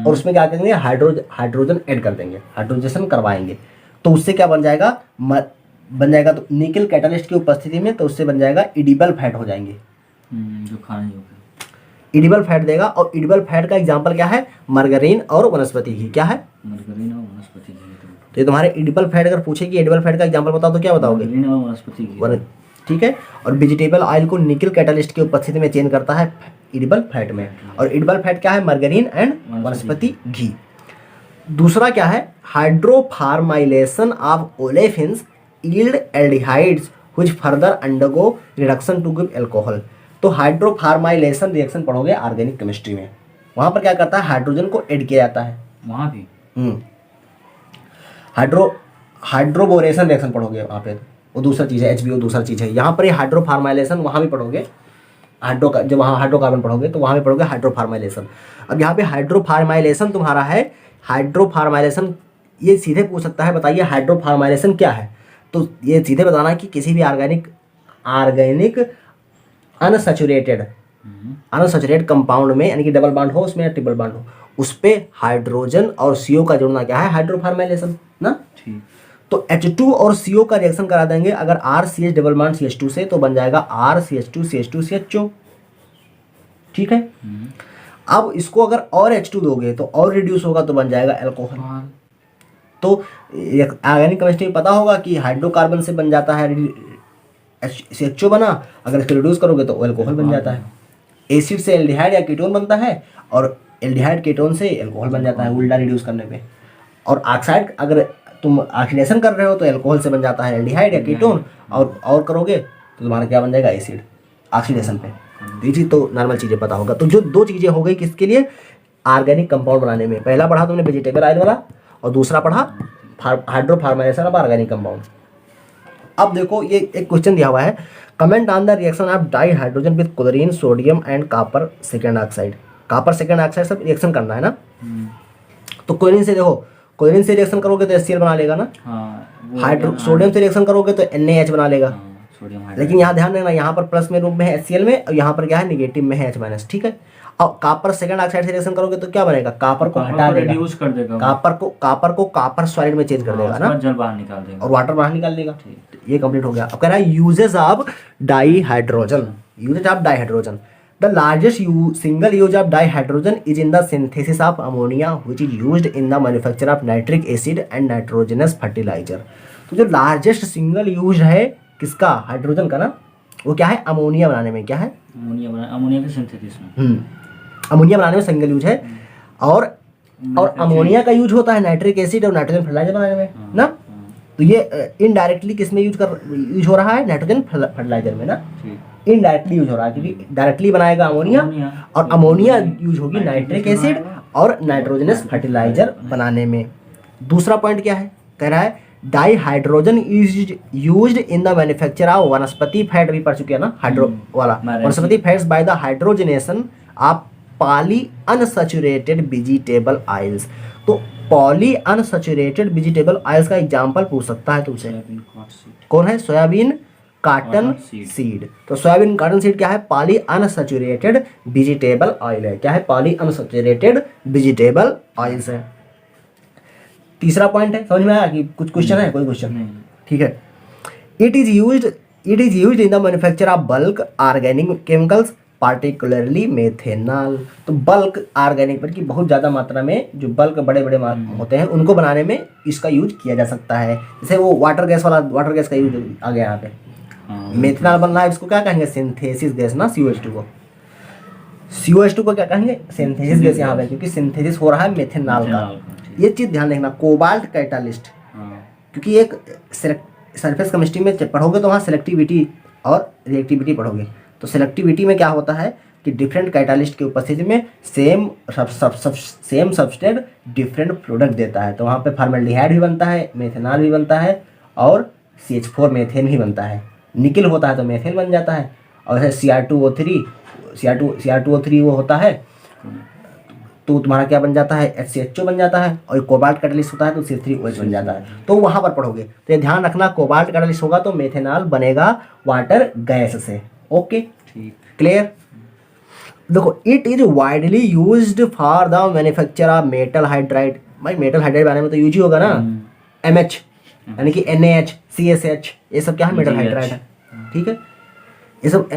A: और उसमें क्या करेंगे, हाइड्रोजन ऐड कर देंगे, हाइड्रोजनेशन करवाएंगे, तो उससे क्या बन जाएगा, तो निकेल कैटलिस्ट की उपस्थिति में तो उससे बन जाएगा एडिबल फैट हो जाएंगे,
C: जो खाने योग्य
A: एडिबल फैट देगा। और एडिबल फैट का एग्जांपल क्या है, मार्गरीन और वनस्पति घी। क्या है,
C: मार्गरीन और वनस्पति घी।
A: तो ये तुम्हारे एडिबल फैट अगर पूछे कि एडिबल फैट का एग्जांपल बताओ तो क्या बताओगे,
C: मार्गरीन और वनस्पति घी।
A: ठीक है। और वेजिटेबल ऑयल को निकेल कैटलिस्ट की उपस्थिति में चेंज करता है एडिबल फैट में, और एडिबल फैट क्या है, मार्गरीन एंड वनस्पति घी। दूसरा क्या है, hydroformylation of olefins yield aldehydes which further undergo reduction to give alcohol. तो हाइड्रोफार्माइलेशन रिएक्शन पढ़ोगे ऑर्गेनिक केमिस्ट्री में, वहां पर क्या करता है, हाइड्रोजन को ऐड किया जाता है,
C: वहाँ भी
A: हाइड्रोबोरेशन रिएक्शन पढ़ोगे वहाँ पे, वो दूसरा चीज़ है, HBO दूसरा चीज़ है। यहाँ पर ये हाइड्रोफार्माइलेशन वहाँ भी पढ़ोगे, जब वहाँ हाइड्रोकार्बन पढ़ोगे तो वहाँ भी पढ़ोगे हाइड्रोफार्माइलेशन। अब यहाँ पे हाइड्रोफार्माइलेशन तुम्हारा है, हाइड्रोफार्माइलेशन ये सीधे पूछ सकता है, बताइए हाइड्रोफार्माइलेशन क्या है, तो ये सीधे बताना है कि किसी भी ऑर्गेनिक अनसैचुरेटेड कंपाउंड में, यानी कि डबल बॉन्ड हो उसमें या ट्रिपल बॉन्ड हो, उस पे हाइड्रोजन और CO का जुड़ना क्या है, हाइड्रोफार्माइलेशन ना।
C: ठीक,
A: तो H2 और CO का रिएक्शन करा देंगे अगर RCH डबल बॉन्ड CH2 से, तो बन जाएगा RCH2 CH2 CHO, ठीक है। अब इसको अगर और H2 दोगे तो और रिड्यूस होगा तो बन जाएगा अल्कोहल। तो ऑर्गेनिक केमिस्ट्री में पता होगा कि हाइड्रोकार्बन से बन जाता है CHO बना, अगर इसको रिड्यूस करोगे तो अल्कोहल बन जाता है। एसिड से एल्डिहाइड या कीटोन बनता है और एल्डिहाइड कीटोन से अल्कोहल बन जाता है उल्टा रिड्यूस करने पे। और ऑक्साइड अगर तुम ऑक्सीडेशन कर रहे हो तो अल्कोहल से बन जाता है एल्डिहाइड या कीटोन, और करोगे तो तुम्हारा क्या बन जाएगा, एसिड ऑक्सीडेशन पे। ये चीज़ तो नॉर्मल चीज़ें पता होगा। तो जो दो चीज़ें हो गई किसके लिए, ऑर्गेनिक कंपाउंड बनाने में, पहला पढ़ा तुमने वेजिटेबल ऑयल वाला और दूसरा पढ़ा हाइड्रोफार्माइलेशन ऑफ ऑर्गेनिक कंपाउंड। अब देखो ये एक क्वेश्चन दिया हुआ है, comment on the reaction of di hydrogen with chlorine sodium and copper second oxide. Copper second oxide सब रिएक्शन करना है ना। तो क्लोरीन से देखो, क्लोरीन से रिएक्शन करोगे तो HCl बना लेगा ना, सोडियम से रिएक्शन करोगे तो NaH बना लेगा। लेकिन यहाँ ध्यान देना, यहाँ पर प्लस में रूप में है HCl में और यहाँ पर क्या है, निगेटिव में है H-, ठीक है। और कॉपर सेकंड ऑक्साइड से रिएक्शन करोगे तो क्या बनेगा, कॉपर को हटा देगा,
C: रिड्यूस कर देगा,
A: कॉपर को कॉपर सॉलिड में चेंज कर देगा ना,
C: जल बाहर निकाल देगा
A: और वाटर बाहर निकाल देगा। ये कंप्लीट हो गया। अब कह रहा है uses of dihydrogen, uses of dihydrogen. The largest single use of dihydrogen is in the synthesis of ammonia which is used in the manufacture of nitric acid and nitrogenous fertiliser. तो जो largest single use है किसका, hydrogen का ना, वो क्या है, ammonia बनाने में। क्या है,
C: अमोनिया के सिंथेसिस में।
A: अमोनिया बनाने में सिंगल यूज है। और अमोनिया का यूज होता है नाइट्रिक एसिड और नाइट्रोजन फर्टिलाइजर बनाने में ना। तो ये इनडायरेक्टली किस में यूज हो रहा है, नाइट्रोजन फर्टिलाइजर में ना। इनडायरेक्टली यूज हो रहा है क्योंकि डायरेक्टली बनाएगा अमोनिया, और अमोनिया यूज होगी नाइट्रिक एसिड और नाइट्रोजनस फर्टिलाइजर बनाने में। दूसरा पॉइंट क्या है, कह रहा है dihydrogen used in the manufacture of वनस्पति फैट, भी पढ़ चुके हैं ना, हाइड्रो वाला वनस्पति fats by the hydrogenation of poly unsaturated vegetable oils. तो पॉली अनसैचुरेटेड वेजिटेबल ऑयल्स का एग्जांपल पूछ सकता है तुमसे, कौन है, सोयाबीन कॉटन सीड। तो सोयाबीन कॉटन सीड क्या है, पॉली अनसैचुरेटेड वेजिटेबल ऑयल है। क्या है, पॉली अनसैचुरेटेड वेजिटेबल ऑयल्स है। तीसरा पॉइंट है, समझ में आया कि कुछ क्वेश्चन है, कोई क्वेश्चन, ठीक है। It is used in the manufacture of bulk organic chemicals particularly methanol. तो बल्क ऑर्गेनिक पर की बहुत ज़्यादा मात्रा में जो बल्क बड़े बड़े होते हैं उनको बनाने में इसका यूज किया जा सकता है। जैसे वो वाटर गैस का यूज आ गया यहाँ पे, मेथेनॉल बन रहा है, इसको क्या कहेंगे, सिंथेसिस गैस ना, CO2 को। CO2 को क्या कहेंगे, सिंथेसिस गैस यहाँ पे, क्योंकि सिंथेसिस हो रहा है मेथेनॉल का। ये चीज़ ध्यान रखना, कोबाल्ट कैटालिस्ट, क्योंकि एक सरफेस केमिस्ट्री में पढ़ोगे तो वहाँ सेलेक्टिविटी और रिएक्टिविटी पढ़ोगे। तो सेलेक्टिविटी में क्या होता है कि डिफरेंट कैटालिस्ट की उपस्थिति में सेम सब्सटेंस डिफरेंट प्रोडक्ट देता है। तो वहाँ पे फॉर्मल्डिहाइड भी बनता है, मेथेनॉल भी बनता है, और CH4 मेथेन भी बनता है। निकल होता है तो मेथेन बन जाता है, और जैसे CR2O3 वो होता है तो तुम्हारा क्या बन जाता है, HCHO बन जाता है। और कोबाल्ट कैटालिस्ट होता है तो C3OH बन जाता है। तो वहाँ पर पढ़ोगे तो ये ध्यान रखना, कोबाल्ट कैटालिस्ट होगा तो मेथेनॉल बनेगा वाटर गैस से। Okay, clear. देखो, it is widely used for the manufacture of metal hydride. भाई मेटल हाइड्राइड बनाने में तो यूज ही होगा ना, MH यानी कि NaH, CSH, ये सब क्या है, मेटल हाइड्राइड है, ठीक है। ये सब